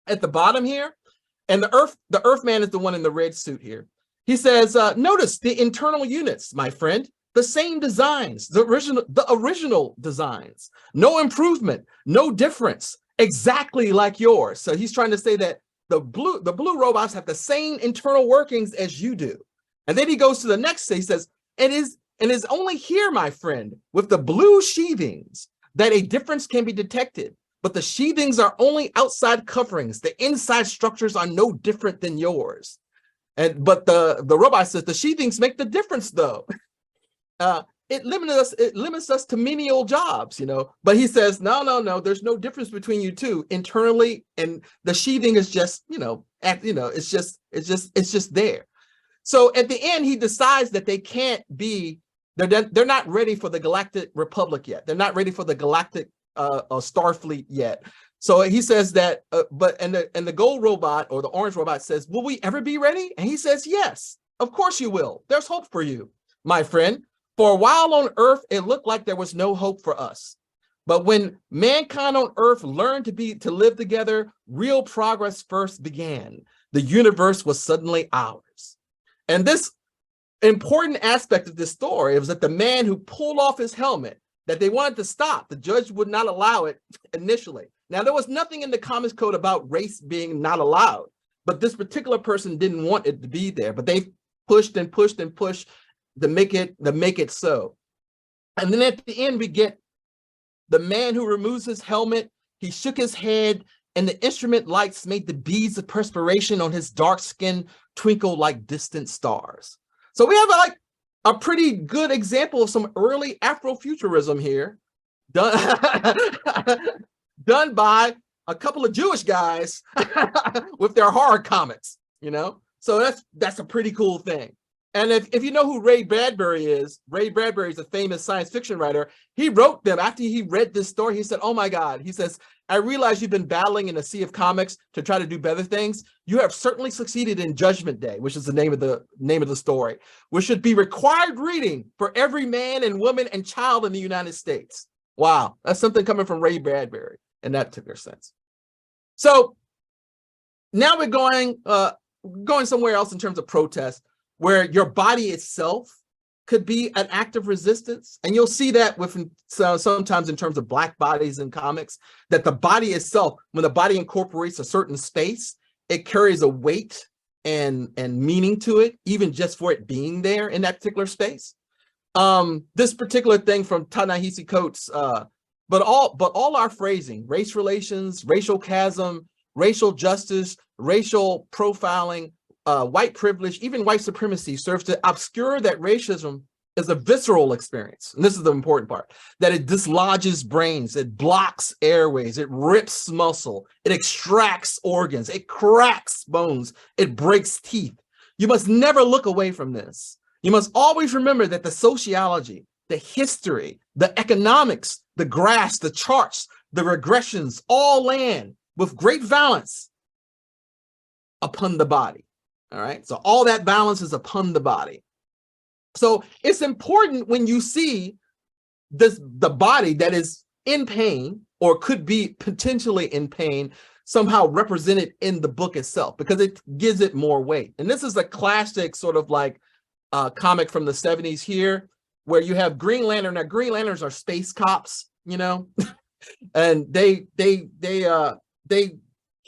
at the bottom here, and the Earth man is the one in the red suit here. He says, notice the internal units, my friend. The same designs, the original designs, no improvement, no difference, exactly like yours. So he's trying to say that the blue robots have the same internal workings as you do. And then he goes to the next, he says, it is only here, my friend, with the blue sheathings that a difference can be detected. But the sheathings are only outside coverings. The inside structures are no different than yours. But the robot says the sheathings make the difference though. It limits us to menial jobs, you know. But he says, no, there's no difference between you two internally, and the sheathing is just, it's just there. So at the end, he decides that they can't be, they're not ready for the Galactic Republic yet. They're not ready for the Galactic Starfleet yet. So he says that, and the gold robot or the orange robot says, will we ever be ready? And he says, yes, of course you will. There's hope for you, my friend. For a while on Earth, it looked like there was no hope for us. But when mankind on Earth learned to live together, real progress first began. The universe was suddenly ours. And this important aspect of this story was that the man who pulled off his helmet, that they wanted to stop, the judge would not allow it initially. Now, there was nothing in the Comics Code about race being not allowed, but this particular person didn't want it to be there, but they pushed and pushed and pushed to make it so. And then at the end, we get the man who removes his helmet. He shook his head, and the instrument lights made the beads of perspiration on his dark skin twinkle like distant stars. So we have like a pretty good example of some early Afrofuturism here, done by a couple of Jewish guys with their horror comics, you know? So that's a pretty cool thing. And if you know who Ray Bradbury is a famous science fiction writer. He wrote them after he read this story. He said, oh my God, he says, I realize you've been battling in a sea of comics to try to do better things. You have certainly succeeded in Judgment Day, which is the name of the story, which should be required reading for every man and woman and child in the United States. Wow, that's something coming from Ray Bradbury in that particular sense. So now we're going somewhere else in terms of protest, where your body itself could be an act of resistance. And you'll see that sometimes in terms of Black bodies in comics, that the body itself, when the body incorporates a certain space, it carries a weight and meaning to it, even just for it being there in that particular space. This particular thing from Ta-Nehisi Coates, but all our phrasing, race relations, racial chasm, racial justice, racial profiling, white privilege, even white supremacy serves to obscure that racism is a visceral experience. And this is the important part, that it dislodges brains, it blocks airways, it rips muscle, it extracts organs, it cracks bones, it breaks teeth. You must never look away from this. You must always remember that the sociology, the history, the economics, the graphs, the charts, the regressions all land with great violence upon the body. All right, so all that balance is upon the body. So it's important when you see the body that is in pain or could be potentially in pain somehow represented in the book itself, because it gives it more weight. And this is a classic sort of like comic from the 70s here, where you have Green Lantern. Now, Green Lanterns are space cops, you know, and they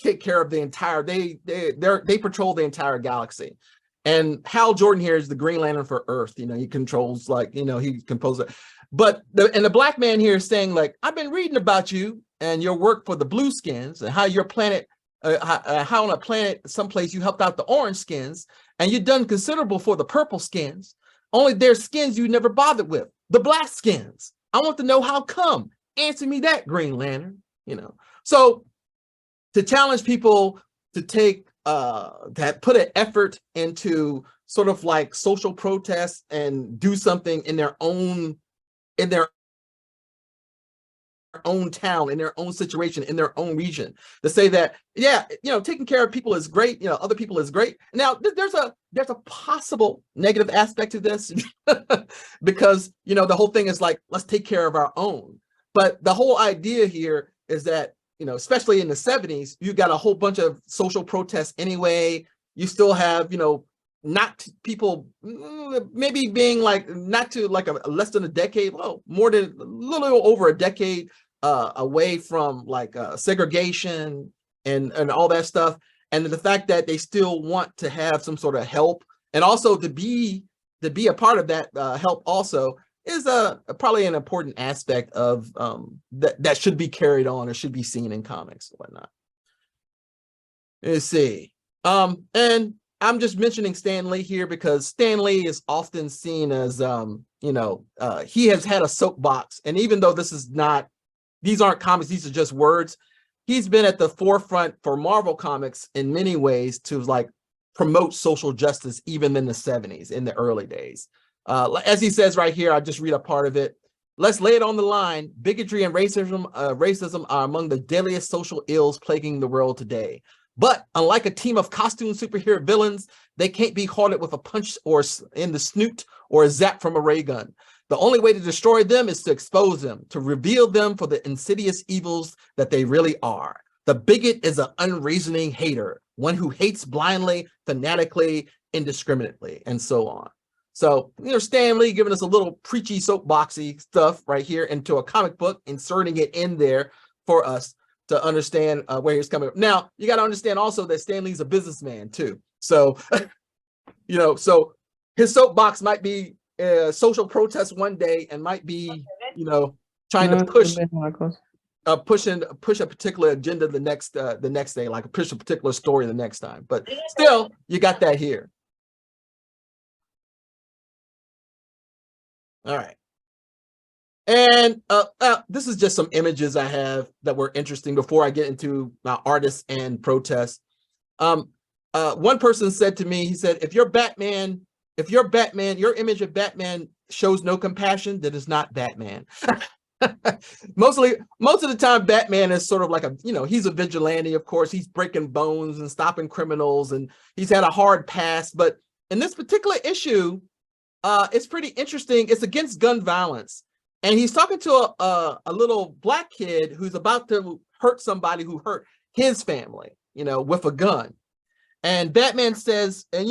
take care of the entire, they patrol the entire galaxy. And Hal Jordan here is the Green Lantern for Earth. You know, he controls, like, you know, he composes it. But the black man here is saying, like, I've been reading about you and your work for the blue skins, and how your planet, how on a planet someplace you helped out the orange skins, and you've done considerable for the purple skins. Only their skins you never bothered with, the black skins. I want to know how come. Answer me that, Green Lantern. You know, so to challenge people to take that put an effort into sort of like social protests and do something in their own town, in their own situation, in their own region, to say that, yeah, you know, taking care of people is great, you know, other people is great. Now there's a possible negative aspect to this because, you know, the whole thing is like, let's take care of our own. But the whole idea here is that, you know, especially in the 70s, you got a whole bunch of social protests anyway. You still have, you know, not people maybe being like, not to like less than a decade, well, more than a little over a decade away from like segregation and all that stuff. And the fact that they still want to have some sort of help, and also to be a part of that help also is probably an important aspect of that should be carried on or should be seen in comics and whatnot. Let's see. And I'm just mentioning Stan Lee here because Stan Lee is often seen as, you know, he has had a soapbox. And even though this is not, these aren't comics, these are just words, he's been at the forefront for Marvel Comics in many ways to like promote social justice, even in the 70s, in the early days. As he says right here, I'll just read a part of it. Let's lay it on the line. Bigotry and racism are among the deadliest social ills plaguing the world today. But unlike a team of costume superhero villains, they can't be halted with a punch or in the snoot or a zap from a ray gun. The only way to destroy them is to expose them, to reveal them for the insidious evils that they really are. The bigot is an unreasoning hater, one who hates blindly, fanatically, indiscriminately, and so on. So, you know, Stan Lee giving us a little preachy, soapboxy stuff right here into a comic book, inserting it in there for us to understand where he's coming from. Now, you got to understand also that Stan Lee's a businessman too. So, you know, so his soapbox might be social protest one day and might be, you know, trying to push a particular agenda the next day, like push a particular story the next time. But still, you got that here. All right. And this is just some images I have that were interesting before I get into my artists and protests. One person said to me, he said, if your image of Batman shows no compassion, that is not Batman. Most of the time, Batman is sort of like he's a vigilante, of course. He's breaking bones and stopping criminals, and he's had a hard past. But in this particular issue, it's pretty interesting. It's against gun violence. And he's talking to a little black kid who's about to hurt somebody who hurt his family, you know, with a gun. And Batman says, and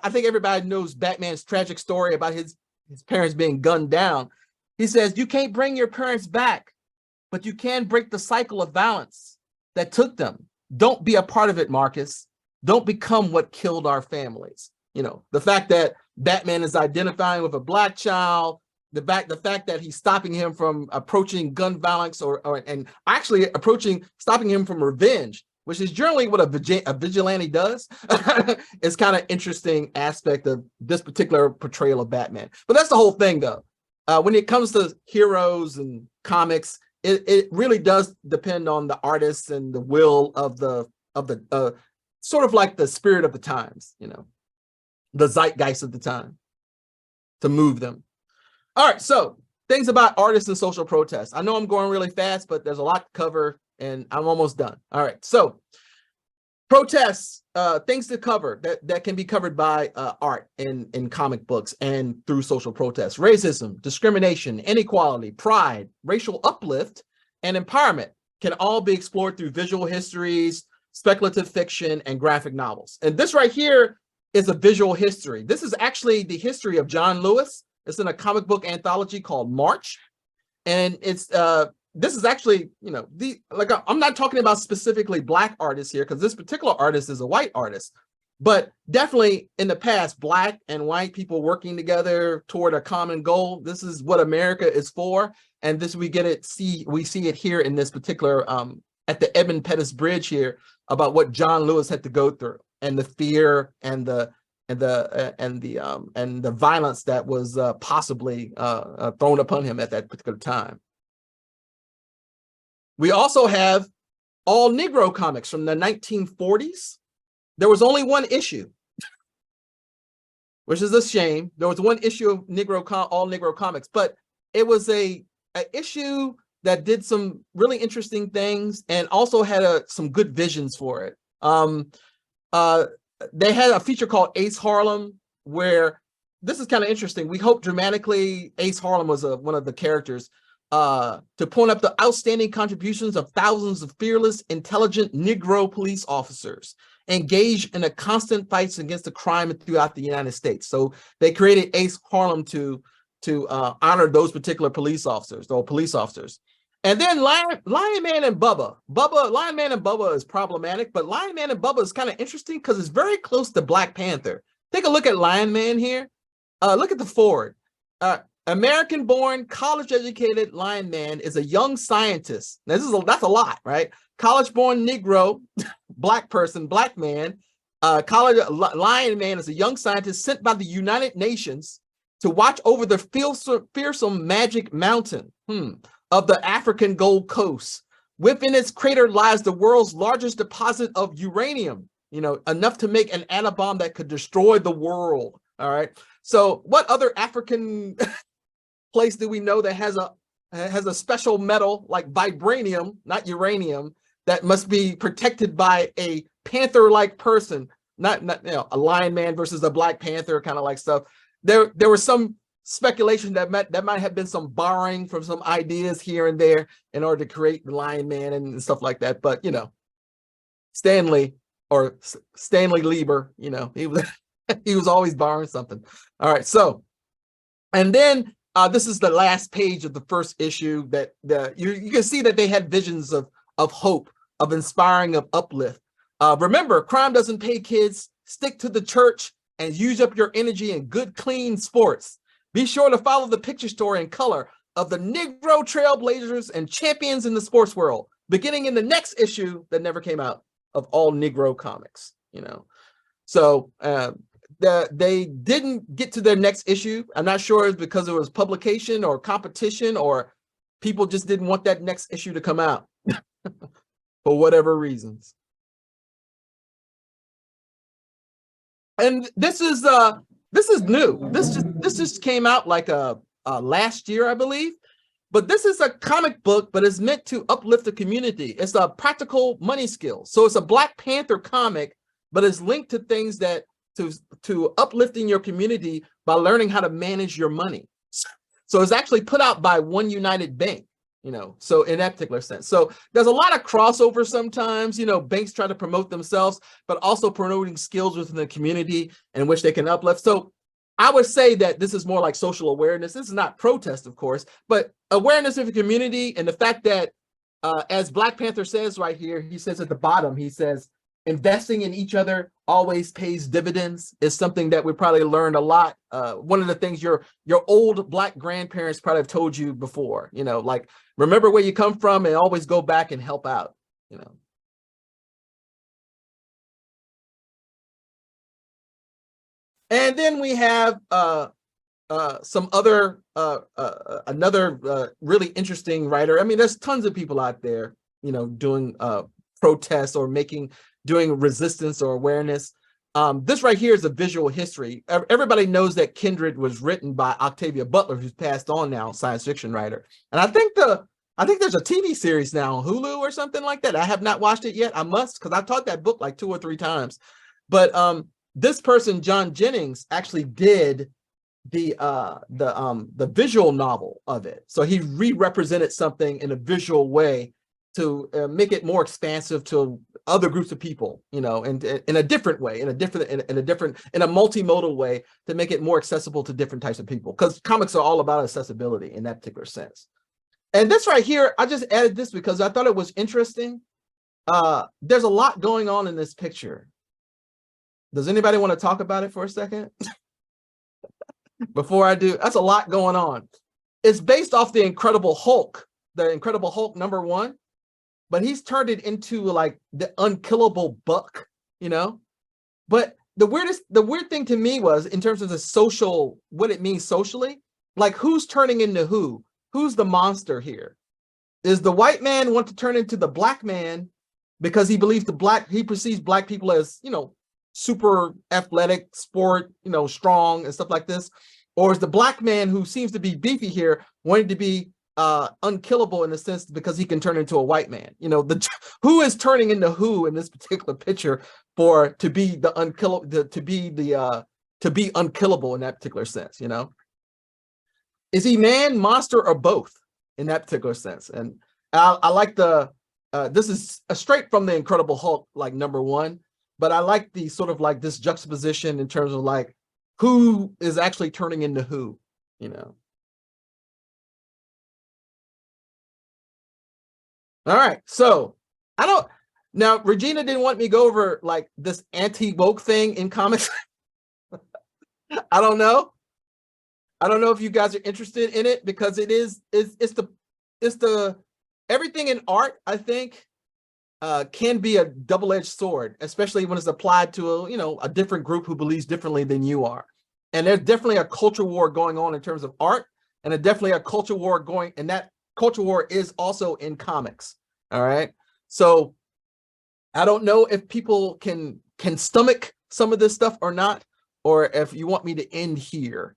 I think everybody knows Batman's tragic story about his parents being gunned down. He says, you can't bring your parents back, but you can break the cycle of violence that took them. Don't be a part of it, Marcus. Don't become what killed our families. You know, the fact that Batman is identifying with a black child, the fact that he's stopping him from approaching gun violence and actually stopping him from revenge. which is generally what a vigilante does, is kind of interesting aspect of this particular portrayal of Batman. But that's the whole thing, though. When it comes to heroes and comics, it really does depend on the artists and the will of the sort of like the spirit of the times, you know, the zeitgeist of the time to move them. All right, so things about artists and social protests. I know I'm going really fast, but there's a lot to cover and I'm almost done. All right, so protests, things to cover that can be covered by art in comic books and through social protests. Racism, discrimination, inequality, pride, racial uplift, and empowerment can all be explored through visual histories, speculative fiction, and graphic novels. And this right here is a visual history. This is actually the history of John Lewis. It's in a comic book anthology called March. And it's this is actually, you know, I'm not talking about specifically Black artists here, because this particular artist is a white artist, but definitely in the past, Black and white people working together toward a common goal. This is what America is for. And this we see it here in this particular at the Edmund Pettus Bridge here about what John Lewis had to go through and the fear and the violence that was possibly thrown upon him at that particular time. We also have all Negro comics from the 1940s. There was only one issue, which is a shame. There was one issue of all Negro comics, but it was a issue that did some really interesting things and also had some good visions for it. They had a feature called Ace Harlem, where this is kind of interesting. We hope dramatically Ace Harlem was one of the characters to point up the outstanding contributions of thousands of fearless, intelligent Negro police officers engaged in the constant fights against the crime throughout the United States. So they created Ace Harlem to honor those particular police officers. And then Lion Man and Bubba. Lion Man and Bubba is problematic, but Lion Man and Bubba is kind of interesting because it's very close to Black Panther. Take a look at Lion Man here. Look at the forward. American-born, college-educated Lion Man is a young scientist. Now, that's a lot, right? College-born Negro, Black person, Black man. Lion Man is a young scientist sent by the United Nations to watch over the fearsome Magic Mountain of the African Gold Coast. Within its crater lies the world's largest deposit of uranium, you know, enough to make an atom bomb that could destroy the world. All right. So what other African place do we know that has a special metal like vibranium, not uranium, that must be protected by a panther-like person, not you know, a Lion Man versus a Black Panther kind of like stuff. There was some speculation that might have been some borrowing from some ideas here and there in order to create the Lion Man and stuff like that. But you know, Stanley Lieber, you know, he was always borrowing something. All right, so and then this is the last page of the first issue that you can see that they had visions of hope, of inspiring, of uplift. Remember, crime doesn't pay, kids. Stick to the church and use up your energy in good, clean sports. Be sure to follow the picture story in color of the Negro trailblazers and champions in the sports world, beginning in the next issue that never came out of all Negro comics, you know. So they didn't get to their next issue. I'm not sure it's because it was publication or competition or people just didn't want that next issue to come out for whatever reasons. And this is new. This just came out like last year, I believe. But this is a comic book, but it's meant to uplift the community. It's a practical money skill. So it's a Black Panther comic, but it's linked to things that to uplifting your community by learning how to manage your money. So it's actually put out by One United Bank, you know, so in that particular sense. So there's a lot of crossover sometimes, you know, banks try to promote themselves, but also promoting skills within the community in which they can uplift. So I would say that this is more like social awareness. This is not protest, of course, but awareness of the community and the fact that, as Black Panther says right here, he says at the bottom, he says, investing in each other always pays dividends is something that we probably learned a lot. One of the things your old Black grandparents probably have told you before, you know, like, remember where you come from and always go back and help out, you know. And then we have some other another really interesting writer. I mean, there's tons of people out there, you know, doing protests or doing resistance or awareness. This right here is a visual history. Everybody knows that Kindred was written by Octavia Butler, who's passed on now, science fiction writer. And I think there's a TV series now on Hulu or something like that. I have not watched it yet. I must, because I taught that book like 2 or 3 times. But this person, John Jennings, actually did the visual novel of it. So he re-represented something in a visual way to make it more expansive to other groups of people, you know, and in a different way, in a multimodal way, to make it more accessible to different types of people, because comics are all about accessibility in that particular sense. And this right here, I just added this because I thought it was interesting. There's a lot going on in this picture. Does anybody want to talk about it for a second? Before I do, that's a lot going on. It's based off the Incredible Hulk #1, but he's turned it into like the unkillable buck, you know? But the weird thing to me was, in terms of the social, what it means socially, like who's turning into who? Who's the monster here? Is the white man want to turn into the black man because he believes he perceives black people as, you know, super athletic, sport, you know, strong and stuff like this? Or is the black man, who seems to be beefy here, wanting to be unkillable in a sense because he can turn into a white man? You know, who is turning into who in this particular picture to be the unkillable, to be unkillable in that particular sense, you know? Is he man, monster, or both in that particular sense? And I like this is straight from the Incredible Hulk, like #1, but I like the sort of like this juxtaposition in terms of like who is actually turning into who, you know? All right, so now Regina didn't want me to go over like this anti-woke thing in comics. I don't know if you guys are interested in it, because it's the everything in art, I think, can be a double-edged sword, especially when it's applied to a different group who believes differently than you are. And there's definitely a culture war going on in terms of art, and there's definitely a culture war going, and that culture war is also in comics. All right, so I don't know if people can stomach some of this stuff or not, or if you want me to end here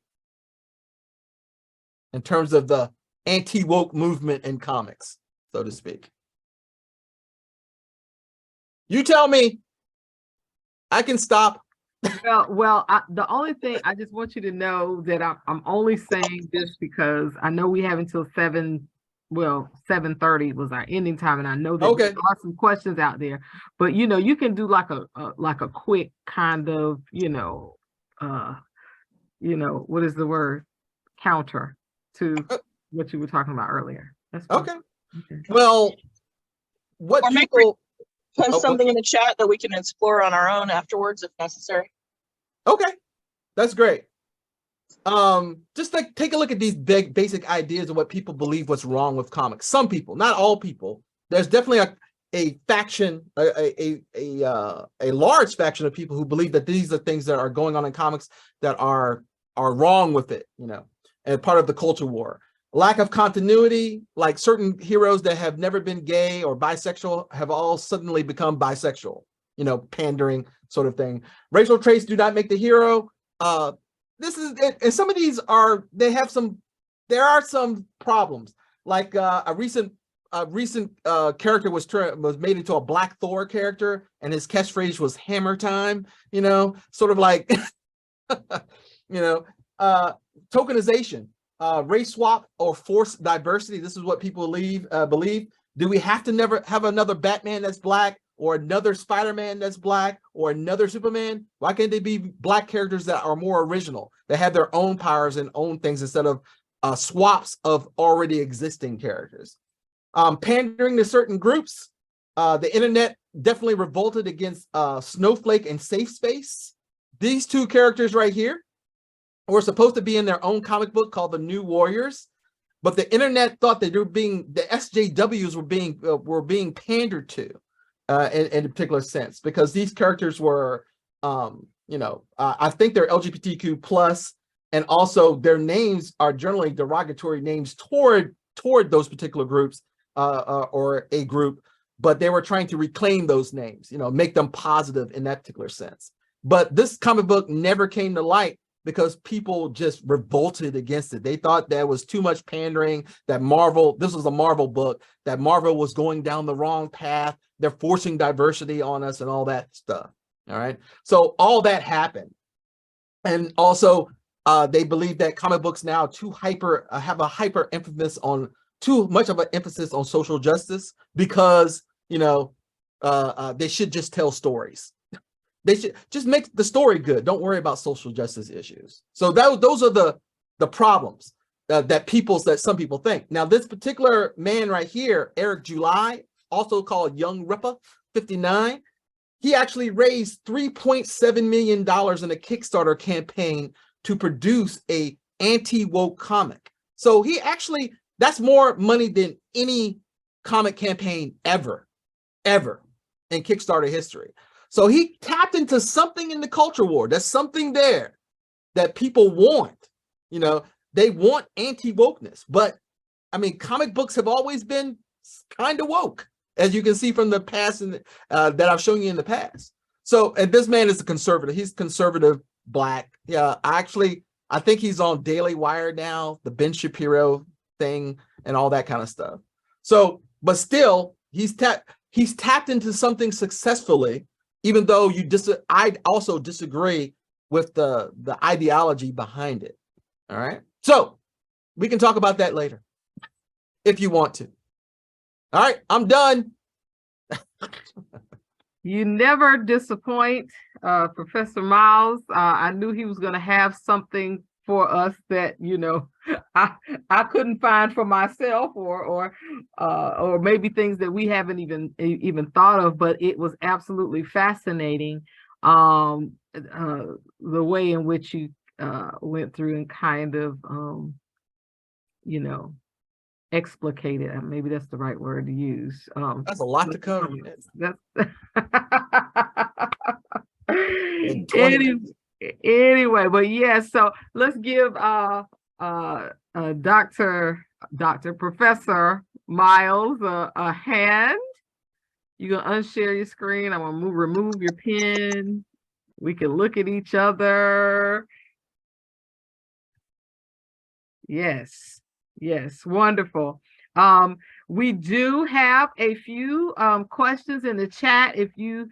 in terms of the anti-woke movement in comics, so to speak. You tell me. I can stop. The only thing I just want you to know that I'm only saying this because I know we have until 7:30 was our ending time, and I know that there are some questions out there. But you can do like a quick kind of what is the word, counter to what you were talking about earlier. That's cool. Okay. Well, what or people post something in the chat that we can explore on our own afterwards if necessary. Okay, that's great. Just like take a look at these big basic ideas of what people believe what's wrong with comics. Some people, not all people. There's definitely a faction, a large faction of people who believe that these are things that are going on in comics that are wrong with it, and part of the culture war. Lack of continuity, like certain heroes that have never been gay or bisexual have all suddenly become bisexual, pandering sort of thing. Racial traits do not make the hero. This is it, and some of these there are some problems. Like a recent character was made into a Black Thor character, and his catchphrase was "Hammer time." Sort of like, tokenization. Race swap or forced diversity. This is what people believe. Do we have to never have another Batman that's Black, or another Spider-Man that's Black, or another Superman? Why can't they be Black characters that are more original, that have their own powers and own things, instead of swaps of already existing characters? Pandering to certain groups. The internet definitely revolted against Snowflake and Safe Space. These two characters right here were supposed to be in their own comic book called The New Warriors, but the internet thought that the SJWs were being pandered to in a particular sense, because these characters were you know, I think they're LGBTQ plus, and also their names are generally derogatory names toward those particular groups or a group, but they were trying to reclaim those names, you know, make them positive in that particular sense. But this comic book never came to light because people just revolted against it. They thought that was too much pandering, that Marvel, this was a Marvel book, that Marvel was going down the wrong path. They're forcing diversity on us and all that stuff. All right. So all that happened. And also they believe that comic books now have a hyper emphasis on too much of an emphasis on social justice because, you know, they should just tell stories. They should just make the story good. Don't worry about social justice issues. So those are the problems that some people think. Now, this particular man right here, Eric July, also called Young Ripper 59, he actually raised $3.7 million in a Kickstarter campaign to produce a anti-woke comic. So he actually, that's more money than any comic campaign ever in Kickstarter history. So he tapped into something in the culture war. There's something there that people want. You know, they want anti-wokeness. But I mean, comic books have always been kind of woke, as you can see from the past and that I've shown you in the past. So, and this man is a conservative. He's conservative Black. Yeah, I think he's on Daily Wire now, the Ben Shapiro thing and all that kind of stuff. So, but still, he's tapped into something successfully. Even though I also disagree with the ideology behind it. All right. So we can talk about that later if you want to. All right, I'm done. You never disappoint, Professor Miles. I knew he was going to have something for us that, you know, I couldn't find for myself, or maybe things that we haven't even thought of. But it was absolutely fascinating, the way in which you went through and kind of, you know, explicated. Maybe that's the right word to use. That's a lot to cover. That's anyway, but yeah, so let's give Professor Miles a hand. You're gonna unshare your screen. I'm gonna remove your pen. We can look at each other. Yes, wonderful. We do have a few questions in the chat. If you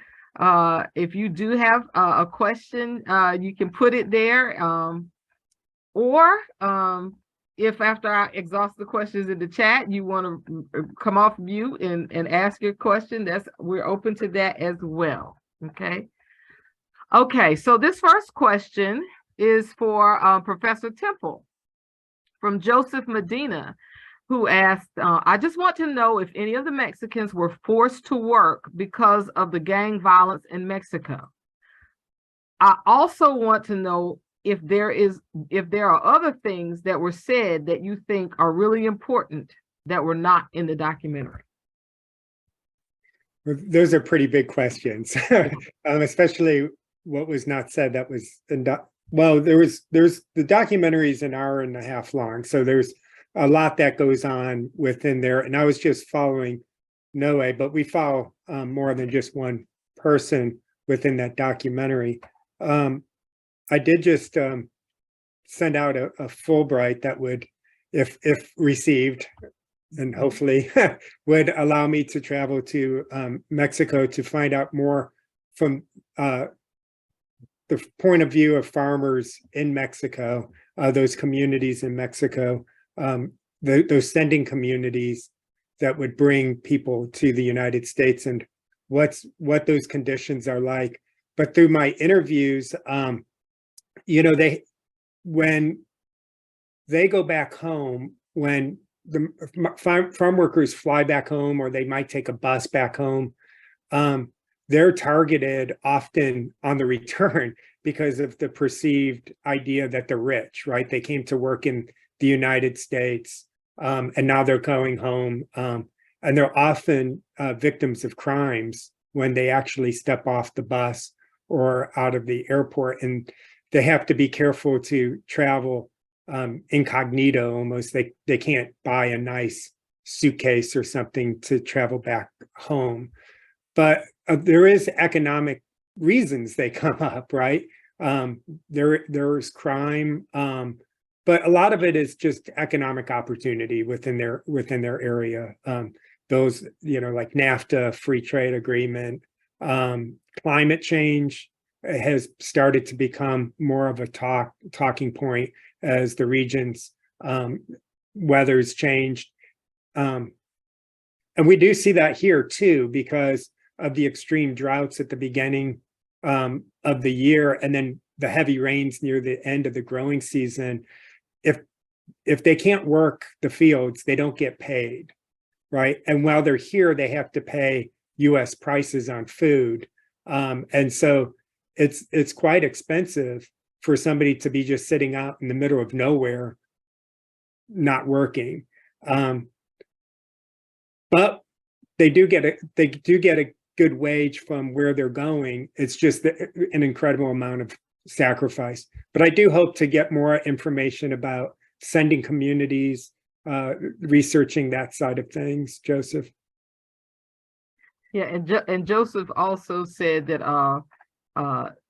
do have a question, you can put it there. Or if after I exhaust the questions in the chat, you want to come off mute and ask your question, we're open to that as well. Okay, so this first question is for Professor Temple from Joseph Medina, who asked, I just want to know if any of the Mexicans were forced to work because of the gang violence in Mexico. I also want to know if there are other things that were said that you think are really important that were not in the documentary. Those are pretty big questions, especially what was not said. That was well, there's the documentary is an hour and a half long, so there's a lot that goes on within there. And I was just following Noe, but we follow more than just one person within that documentary. I did just send out a Fulbright that would, if received, and hopefully would allow me to travel to Mexico to find out more from the point of view of farmers in Mexico, those communities in Mexico, those sending communities that would bring people to the United States, and what those conditions are like. But through my interviews, you know, when they go back home, when the farm workers fly back home, or they might take a bus back home, they're targeted often on the return because of the perceived idea that they're rich, right? They came to work in the United States, and now they're going home, and they're often victims of crimes when they actually step off the bus or out of the airport, and they have to be careful to travel incognito almost. They can't buy a nice suitcase or something to travel back home. But there is economic reasons they come up, right? There's crime, but a lot of it is just economic opportunity within their area. Those, like NAFTA, free trade agreement, climate change has started to become more of a talking point as the region's weather's changed. And we do see that here too, because of the extreme droughts at the beginning of the year, and then the heavy rains near the end of the growing season. If they can't work the fields, they don't get paid, right? And while they're here, they have to pay US prices on food. And so it's quite expensive for somebody to be just sitting out in the middle of nowhere, not working. But they do get a good wage from where they're going. It's just an incredible amount of sacrifice. But I do hope to get more information about sending communities, researching that side of things, Joseph. Yeah, and Joseph also said that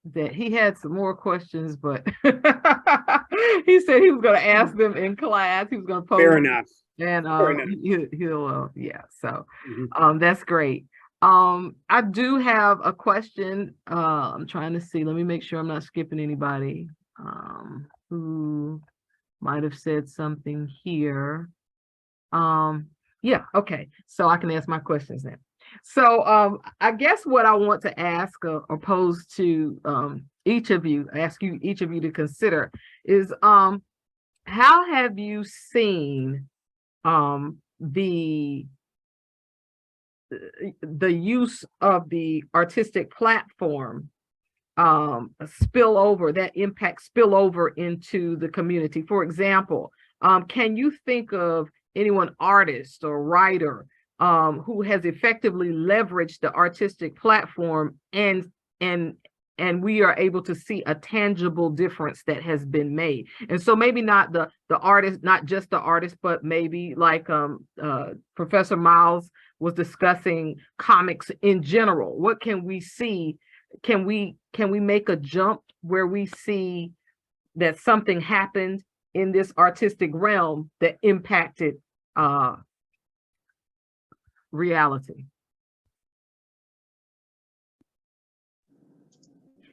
that he had some more questions, but he said he was going to ask them in class. He was going to pose. Fair enough. And Fair enough. he'll yeah. So Mhm. that's great. I do have a question. I'm trying to see. Let me make sure I'm not skipping anybody who might have said something here. Yeah, okay. So I can ask my questions now. So I guess what I want to ask or pose to each of you to consider is how have you seen the use of the artistic platform spill over into the community? For example, can you think of anyone, artist or writer, who has effectively leveraged the artistic platform and we are able to see a tangible difference that has been made? And so maybe not the artist, not just the artist, but maybe like Professor Miles was discussing comics in general. What can we see? Can we make a jump where we see that something happened in this artistic realm that impacted reality?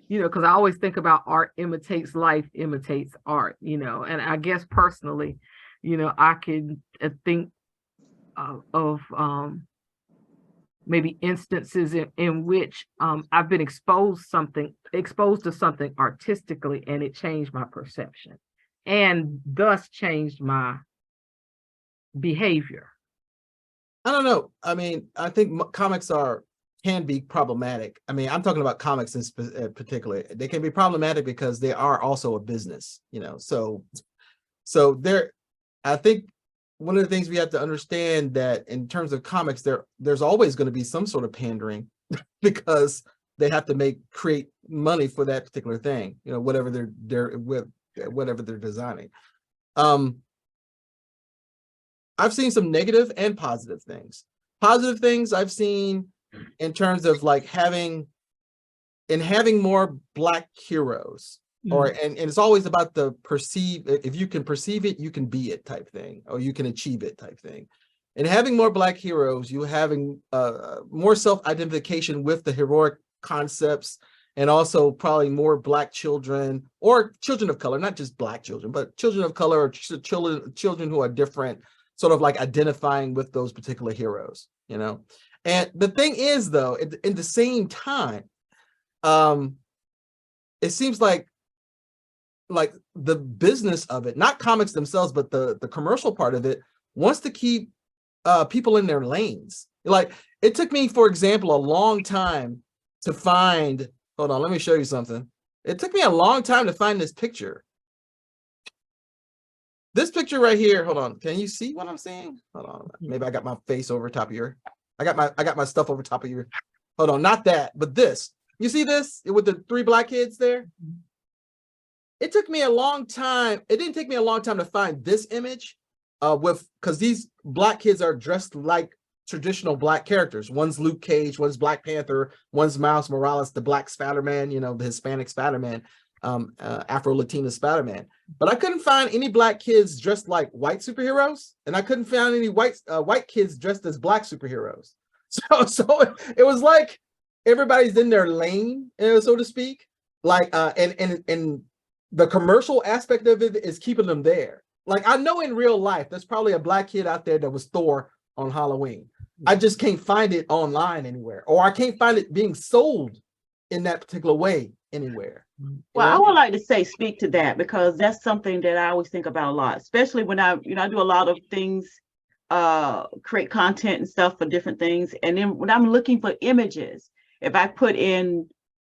Because I always think about art imitates life, imitates art, and I guess personally, I can think of maybe instances in which I've been exposed to something artistically, and it changed my perception and thus changed my behavior. I don't know. I mean, I think comics can be problematic. I mean, I'm talking about comics in particular. They can be problematic because they are also a business, so there, I think one of the things we have to understand that in terms of comics, there's always going to be some sort of pandering because they have to create money for that particular thing, whatever they're designing. I've seen some negative and positive things. Positive things I've seen in terms of like having more Black heroes, and it's always about the perceive. If you can perceive it, you can be it type thing, or you can achieve it type thing. And having more Black heroes, you having more self-identification with the heroic concepts, and also probably more Black children or children of color, not just Black children, but children of color or children who are different, sort of like identifying with those particular heroes, And the thing is, though, in the same time, it seems like the business of it, not comics themselves, but the commercial part of it, wants to keep people in their lanes. Like, it took me, for example, a long time to find, hold on, let me show you something. It took me a long time to find this picture. This picture right here, hold on. Can you see what I'm seeing? Hold on. Maybe I got my face over top of your, I got my stuff over top of your, hold on, not that, but this. You see this with the 3 Black kids there? It took me a long time. It didn't take me a long time to find this image because these Black kids are dressed like traditional Black characters. One's Luke Cage, one's Black Panther, one's Miles Morales, the Black Spider-Man, you know, the Hispanic Spider-Man, Afro-Latina Spider-Man. But I couldn't find any Black kids dressed like white superheroes, and I couldn't find any white kids dressed as Black superheroes. So it was like everybody's in their lane, so to speak. Like and the commercial aspect of it is keeping them there. Like I know in real life, there's probably a Black kid out there that was Thor on Halloween. I just can't find it online anywhere, or I can't find it being sold in that particular way anywhere. Well, I would like to speak to that, because that's something that I always think about a lot, especially when I do a lot of things, create content and stuff for different things. And then when I'm looking for images, if I put in,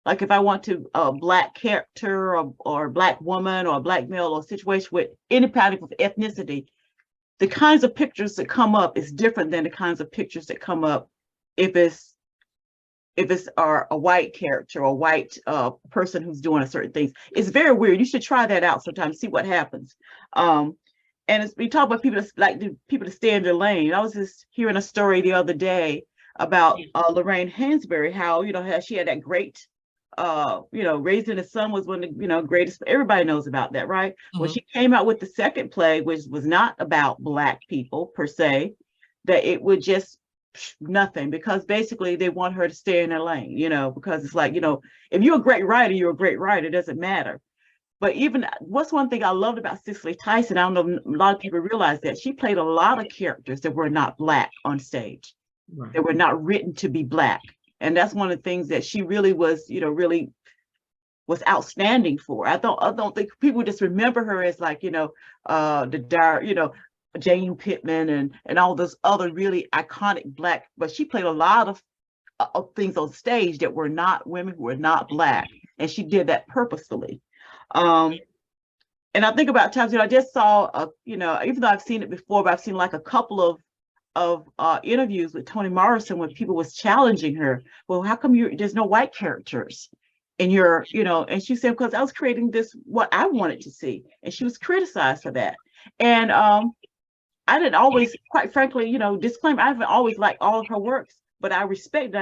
like if I want to a Black character or Black woman or a Black male or situation with any type of ethnicity, the kinds of pictures that come up is different than the kinds of pictures that come up if it's a white character or a white person who's doing a certain things. It's very weird. You should try that out sometime, see what happens. And we talk about people to stay in their lane. I was just hearing a story the other day about Lorraine Hansberry, how how she had that great Raising the Sun was one of the greatest. Everybody knows about that, right? Mm-hmm. When she came out with the second play, which was not about Black people per se, that it would just nothing, because basically they want her to stay in their lane, because it's like, if you're a great writer, you're a great writer, it doesn't matter. But even what's one thing I loved about Cicely Tyson, I don't know if a lot of people realize that she played a lot of characters that were not Black on stage. Right. They were not written to be Black. And that's one of the things that she really was, really was outstanding for. I don't think people just remember her as like, Jane Pittman and all those other really iconic Black, but she played a lot of things on stage that were not women who were not Black. And she did that purposefully. And I think about times, I just saw, even though I've seen it before, but I've seen like a couple of interviews with Toni Morrison when people was challenging her. Well, how come there's no white characters in your, and she said, because I was creating this, what I wanted to see. And she was criticized for that. And I didn't always, quite frankly, disclaimer, I haven't always liked all of her works, but I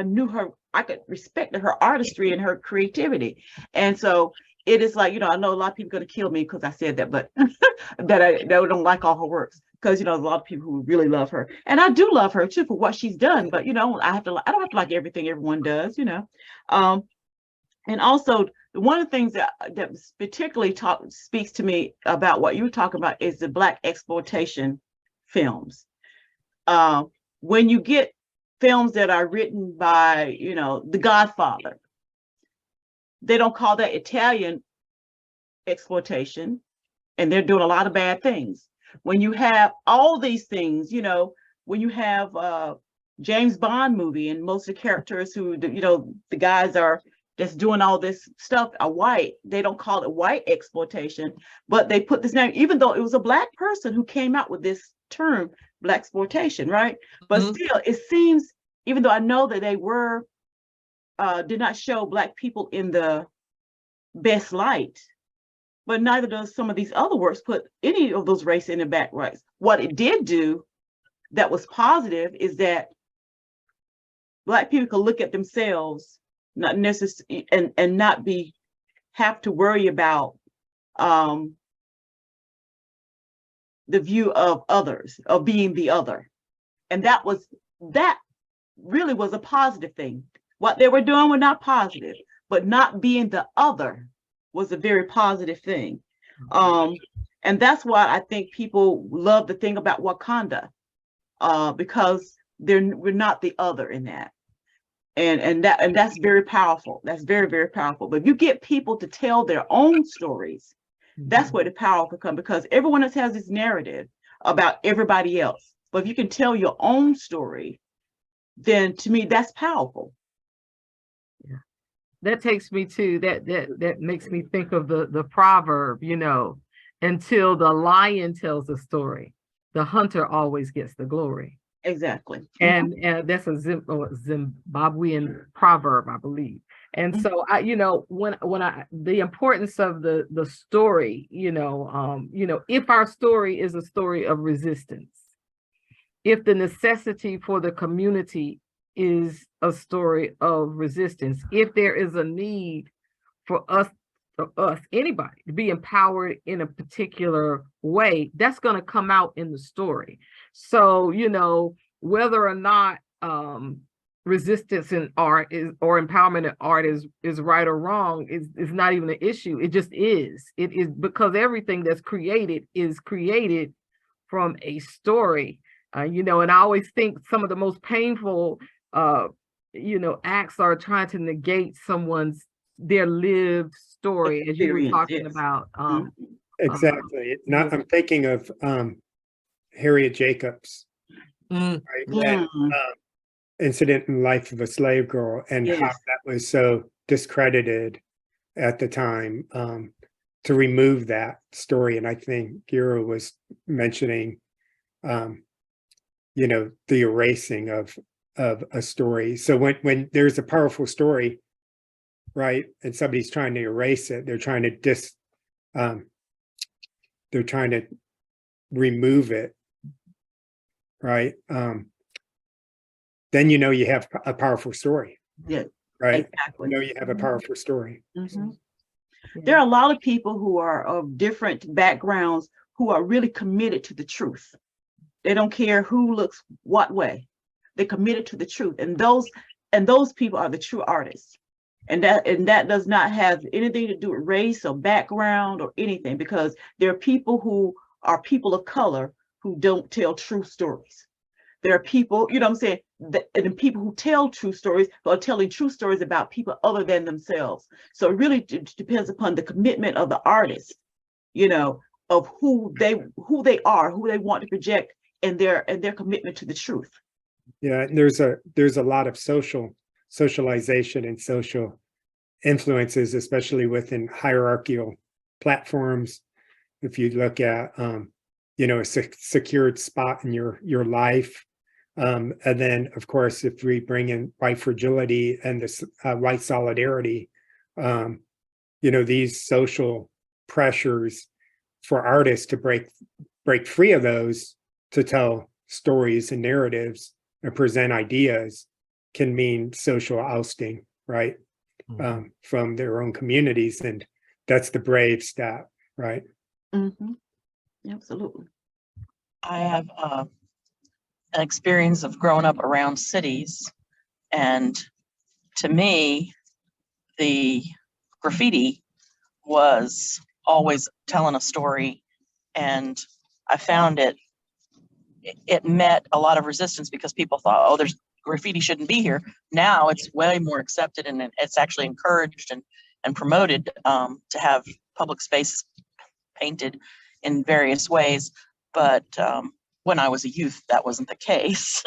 knew her, I could respect her artistry and her creativity. And so it is like, I know a lot of people are going to kill me because I said that, but that I don't like all her works, because, a lot of people who really love her. And I do love her too for what she's done, but, I don't have to like everything everyone does, and also one of the things that particularly speaks to me about what you were talking about is the Black exploitation films. When you get films that are written by, The Godfather, they don't call that Italian exploitation, and they're doing a lot of bad things. When you have all these things, when you have James Bond movie and most of the characters who, the guys are just doing all this stuff are white, they don't call it white exploitation, but they put this name, even though it was a Black person who came out with this term, Black exploitation, right? But still, it seems, even though I know that they did not show Black people in the best light, but neither does some of these other works put any of those race in the back rights. What it did do that was positive is that Black people could look at themselves, not necessarily, and not have to worry about the view of others, of being the other. And that really was a positive thing. What they were doing was not positive, but not being the other was a very positive thing. And that's why I think people love the thing about Wakanda, because we're not the other in that. And that's very powerful. That's very, very powerful. But if you get people to tell their own stories, that's where the power can come, because everyone else has this narrative about everybody else. But if you can tell your own story, then to me, that's powerful. Yeah. That takes me to that makes me think of the proverb, until the lion tells a story, the hunter always gets the glory. Exactly. And that's a Zimbabwean proverb, I believe. And so the importance of the story, if our story is a story of resistance, if the necessity for the community is a story of resistance, if there is a need for anybody to be empowered in a particular way, that's going to come out in the story. So, whether or not resistance in art or empowerment in art is right or wrong is not even an issue. It just is. It is because everything that's created is created from a story. And I always think some of the most painful acts are trying to negate their lived story, as you were talking about. Exactly. I'm thinking of Harriet Jacobs, right? That, incident in Life of a Slave Girl, and how that was so discredited at the time, to remove that story. And I think Gera was mentioning, the erasing of a story. So when there's a powerful story, right, and somebody's trying to erase it, they're trying to remove it, right? Then you have a powerful story. Yeah, right? exactly. You have a powerful story. Mm-hmm. There are a lot of people who are of different backgrounds who are really committed to the truth. They don't care who looks what way. They're committed to the truth, and those people are the true artists. And that does not have anything to do with race or background or anything, because there are people who are people of color who don't tell true stories. There are people, you know what I'm saying, and people who tell true stories are telling true stories about people other than themselves. So it really depends upon the commitment of the artist, of who they are, who they want to project, and their commitment to the truth. Yeah, and there's a lot of socialization and social influences, especially within hierarchical platforms. If you look at a secured spot in your life, and then of course if we bring in white fragility and this white solidarity, these social pressures for artists to break free of those, to tell stories and narratives and present ideas, can mean social ousting, right? Mm-hmm. From their own communities, and that's the brave step, right? Mm-hmm. Absolutely. I have an experience of growing up around cities, and to me, the graffiti was always telling a story, and I found it met a lot of resistance because people thought, oh, there's graffiti shouldn't be here. Now it's way more accepted, and it's actually encouraged and promoted to have public spaces painted in various ways. But when I was a youth, that wasn't the case.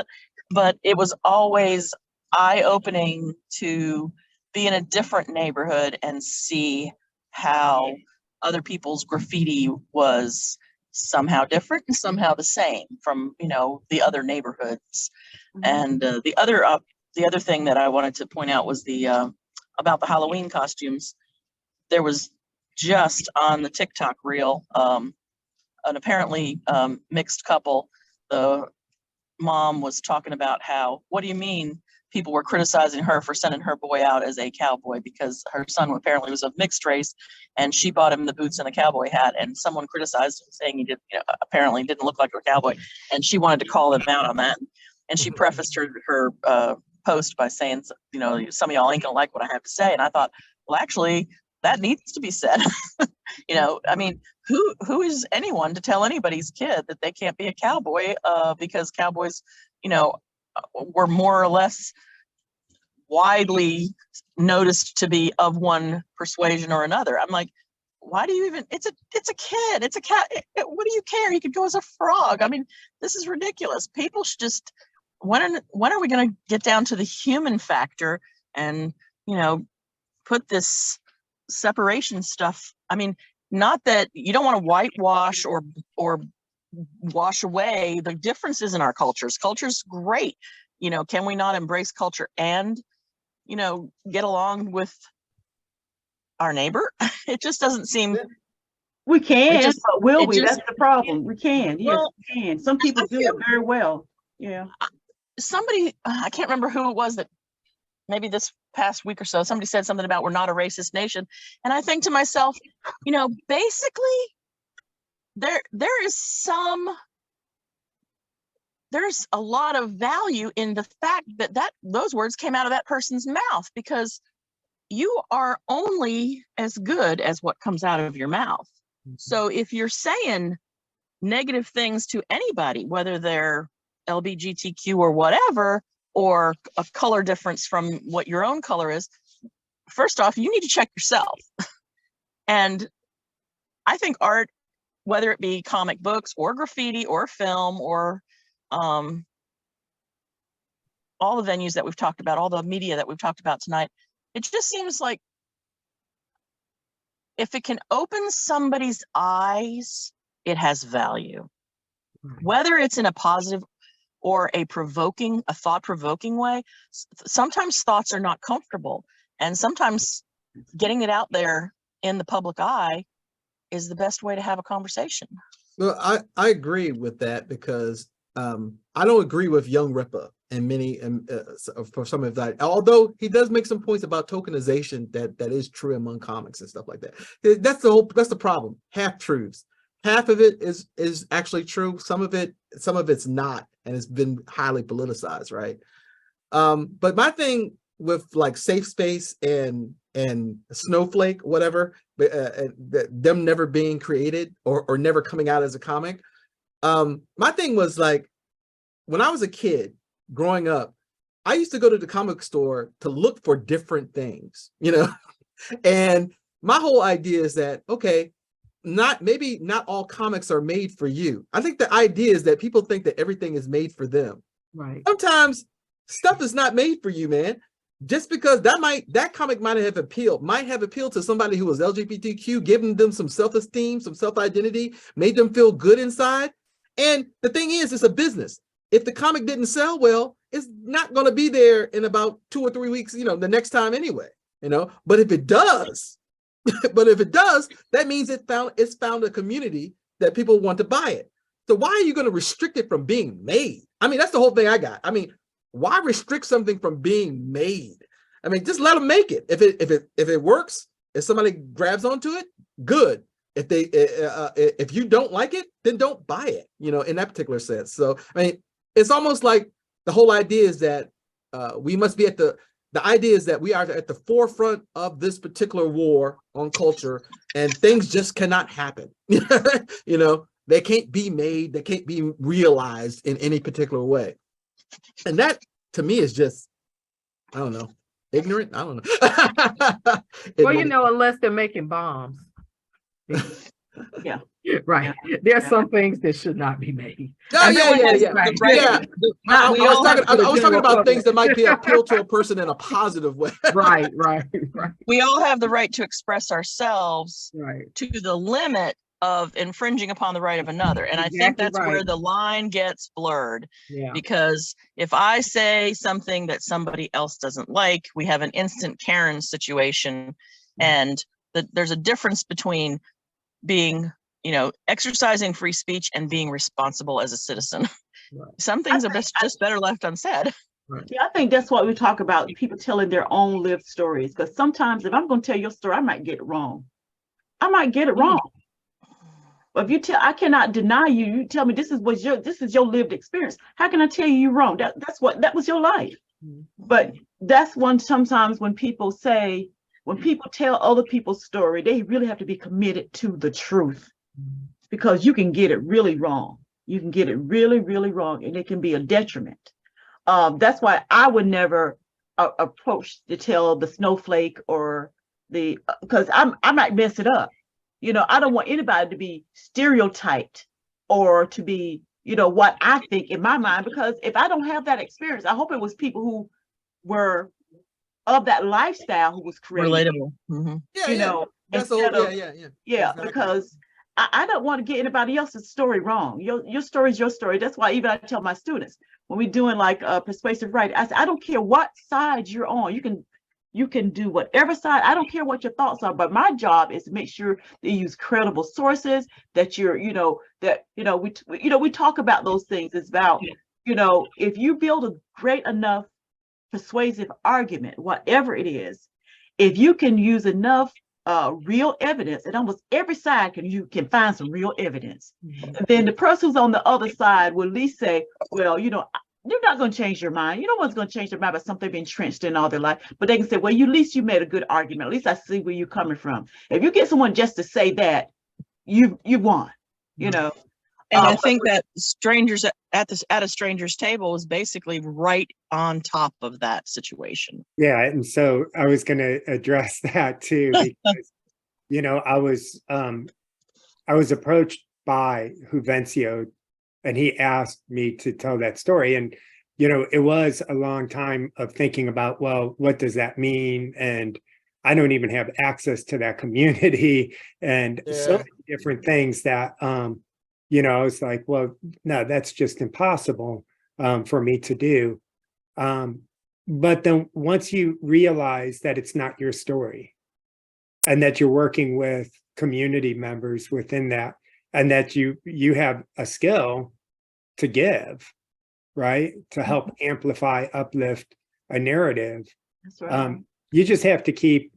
But it was always eye-opening to be in a different neighborhood and see how other people's graffiti was somehow different and somehow the same from the other neighborhoods. Mm-hmm. And the other thing that I wanted to point out was about the Halloween costumes. There was just on the TikTok reel an apparently mixed couple. The mom was talking about how, what do you mean people were criticizing her for sending her boy out as a cowboy because her son apparently was of mixed race, and she bought him the boots and a cowboy hat, and someone criticized him saying he apparently didn't look like a cowboy, and she wanted to call them out on that. And she prefaced her post by saying, some of y'all ain't gonna like what I have to say. And I thought, well, actually, that needs to be said. I mean, who is anyone to tell anybody's kid that they can't be a cowboy because cowboys, were more or less widely noticed to be of one persuasion or another. I'm like, why do you even, it's a kid, it's a cat. What do you care? He could go as a frog. I mean, this is ridiculous. People should just, when are we going to get down to the human factor and, put this separation stuff? I mean, not that you don't want to whitewash or wash away the differences in our cultures. Culture's great. Can we not embrace culture and, you know, get along with our neighbor? It just doesn't seem. We can, just- but will it we? just- That's the problem. We can. Yes, Well, we can. Some people do it very well. Yeah. Somebody, I can't remember who it was that maybe this past week or so, somebody said something about we're not a racist nation. And I think to myself, you know, basically there's a lot of value in the fact that those words came out of that person's mouth, because you are only as good as what comes out of your mouth. So if you're saying negative things to anybody, whether they're LGBTQ or whatever, or a color difference from what your own color is, first off, you need to check yourself. And I think art, whether it be comic books or graffiti or film or all the venues that we've talked about, all the media that we've talked about tonight, it just seems like if it can open somebody's eyes, it has value. Whether it's in a positive or a thought-provoking way. Sometimes thoughts are not comfortable, and sometimes getting it out there in the public eye is the best way to have a conversation. Well, I agree with that, because I don't agree with Young Ripper and many for some of that, although he does make some points about tokenization that is true among comics and stuff like that. That's the problem. Half truths. Half of it is actually true. Some of it's not, and it's been highly politicized, right? But my thing with like Safe Space and Snowflake, whatever, them never being created or never coming out as a comic. My thing was like, when I was a kid growing up, I used to go to the comic store to look for different things, you know? And my whole idea is that, okay, maybe not all comics are made for you. I think the idea is that people think that everything is made for them. Right. Sometimes stuff is not made for you, man. Just because that comic might have appealed to somebody who was LGBTQ, giving them some self-esteem, some self-identity, made them feel good inside. And the thing is, it's a business. If the comic didn't sell well, it's not going to be there in about 2 or 3 weeks, you know, the next time anyway, you know. But if it does, that means it's found a community that people want to buy it. So why are you going to restrict it from being made? I mean, that's the whole thing I got. I mean, why restrict something from being made? I mean, just let them make it. If it works, if somebody grabs onto it, good. If you don't like it, then don't buy it, you know, in that particular sense. So, I mean, it's almost like the whole idea is that we must be the idea is that we are at the forefront of this particular war on culture, and things just cannot happen. You know, they can't be made, they can't be realized in any particular way. And that to me is just, I don't know, ignorant. I don't know. Well, you know, unless they're making bombs. Yeah. Right. There's some things that should not be made. Oh, yeah. Right. I was talking about things that might be appeal to a person in a positive way. Right. We all have the right to express ourselves Right. to the limit of infringing upon the right of another. And I think that's where the line gets blurred. Yeah. Because if I say something that somebody else doesn't like, we have an instant Karen situation. And there's a difference between being, you know, exercising free speech and being responsible as a citizen. Right. Some things are just better left unsaid. Right. Yeah, I think that's what we talk about, people telling their own lived stories. Because sometimes if I'm going to tell your story, I might get it wrong. But if you tell, I cannot deny you. You tell me this is your lived experience. How can I tell you you're wrong? That was your life. Mm-hmm. But that's sometimes when people tell other people's story, they really have to be committed to the truth, because you can get it really wrong. You can get it really, really wrong, and it can be a detriment. That's why I would never approach to tell the snowflake or because I might mess it up. You know, I don't want anybody to be stereotyped or to be, you know, what I think in my mind, because if I don't have that experience, I hope it was people who were of that lifestyle who was created. Relatable. Mm-hmm. You know, That's exactly. Because I don't want to get anybody else's story wrong. Your story is your story. That's why even I tell my students when we're doing like persuasive writing, I say, I don't care what side you're on. You can You can do whatever side. I don't care what your thoughts are, but my job is to make sure that you use credible sources, that you're, we talk about those things. It's about, if you build a great enough persuasive argument, whatever it is, if you can use enough real evidence, and almost every side you can find some real evidence, then the person who's on the other side will at least say, well, you're not going to change your mind. No one's going to change their mind about something they've been entrenched in all their life. But they can say, well, at least you made a good argument. At least I see where you're coming from. If you get someone just to say that, you won, And I think that strangers at a stranger's table is basically right on top of that situation. Yeah, and so I was going to address that too, because I was approached by Juvencio, and he asked me to tell that story. And, it was a long time of thinking about, well, what does that mean? And I don't even have access to that community and so many different things that, I was like, well, no, that's just impossible for me to do. But then once you realize that it's not your story and that you're working with community members within that, and that you have a skill to give, right? To help amplify, uplift a narrative. That's right. You just have to keep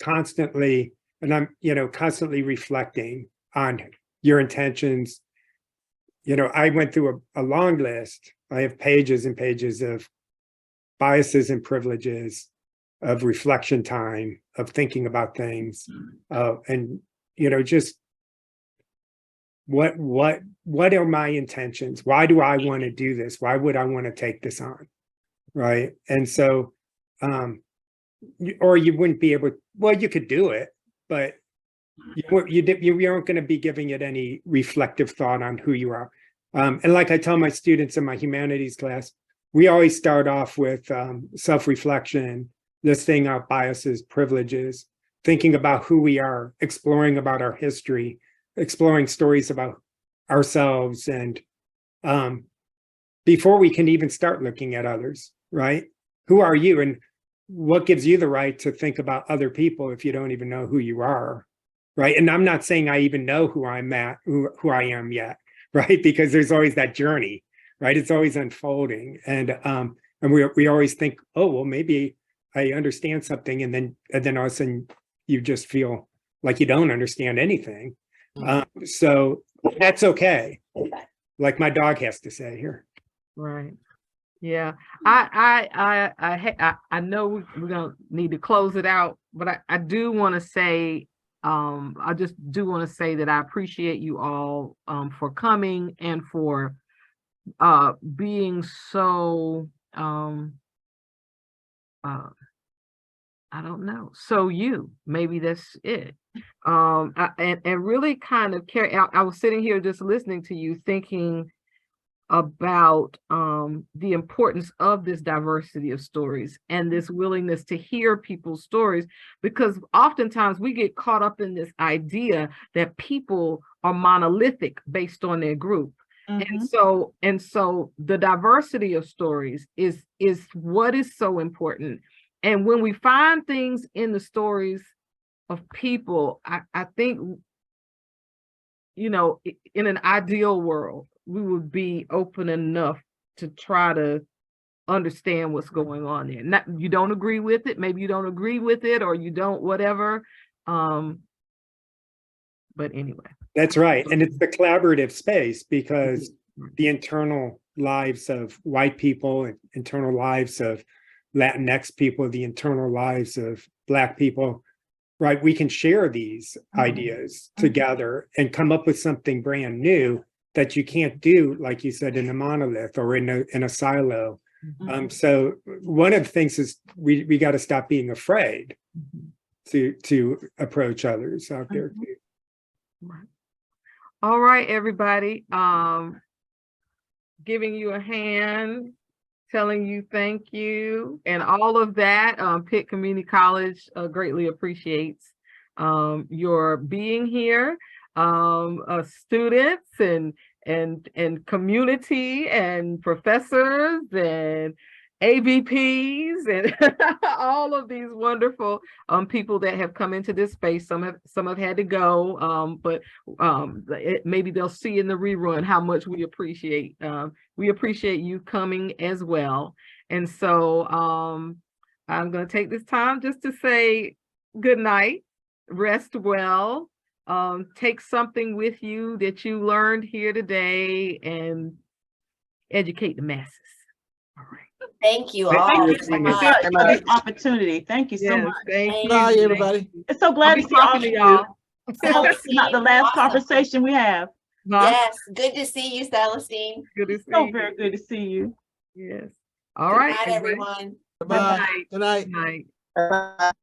constantly, and I'm, constantly reflecting on your intentions. I went through a long list. I have pages and pages of biases and privileges, of reflection time, of thinking about things, and just what are my intentions? Why do I want to do this? Why would I want to take this on? Right. And so, or you wouldn't be able, well, you could do it, but you aren't going to be giving it any reflective thought on who you are. And like I tell my students in my humanities class, we always start off with self-reflection, listing our biases, privileges, thinking about who we are, exploring about our history, exploring stories about ourselves, and before we can even start looking at others, right? Who are you, and what gives you the right to think about other people if you don't even know who you are, right? And I'm not saying I even know who I'm at, who I am yet, right? Because there's always that journey, right? It's always unfolding, and we always think, oh, well, maybe I understand something, and then all of a sudden you just feel like you don't understand anything. So that's okay. Like my dog has to say here. Right. Yeah. I know we're gonna need to close it out, but I do want to say, I just do want to say that I appreciate you all for coming and for being so I don't know. So maybe that's it. And really kind of I was sitting here just listening to you, thinking about the importance of this diversity of stories and this willingness to hear people's stories, because oftentimes we get caught up in this idea that people are monolithic based on their group. And so the diversity of stories is what is so important. And when we find things in the stories of people, I think, in an ideal world, we would be open enough to try to understand what's going on there. Not, you don't agree with it, maybe you don't agree with it, or you don't, whatever. But anyway. That's right. And it's the collaborative space, because the internal lives of white people, internal lives of Latinx people, the internal lives of Black people, right? We can share these ideas together and come up with something brand new that you can't do, like you said, in a monolith or in a silo. So one of the things is we got to stop being afraid to approach others out there too. All right, everybody. Giving you a hand, telling you thank you, and all of that. Pitt Community College greatly appreciates your being here, students and community and professors AVPs and all of these wonderful people that have come into this space. Some have had to go, but maybe they'll see in the rerun how much we appreciate you coming as well. And so I'm going to take this time just to say good night, rest well, take something with you that you learned here today and educate the masses. All right. Thank you Thank all you so so much. much. For this opportunity. Thank you so Yes, much. thank you. Bye, everybody. It's so I'll glad be to see all talking of to you. y'all. I hope this is not the last Celestine, conversation we have. Huh? Yes, good to see you, Celestine. Good to see So you. very good to see you. Yes. All Good right. night, everybody. everyone. Bye. Good night. Good night.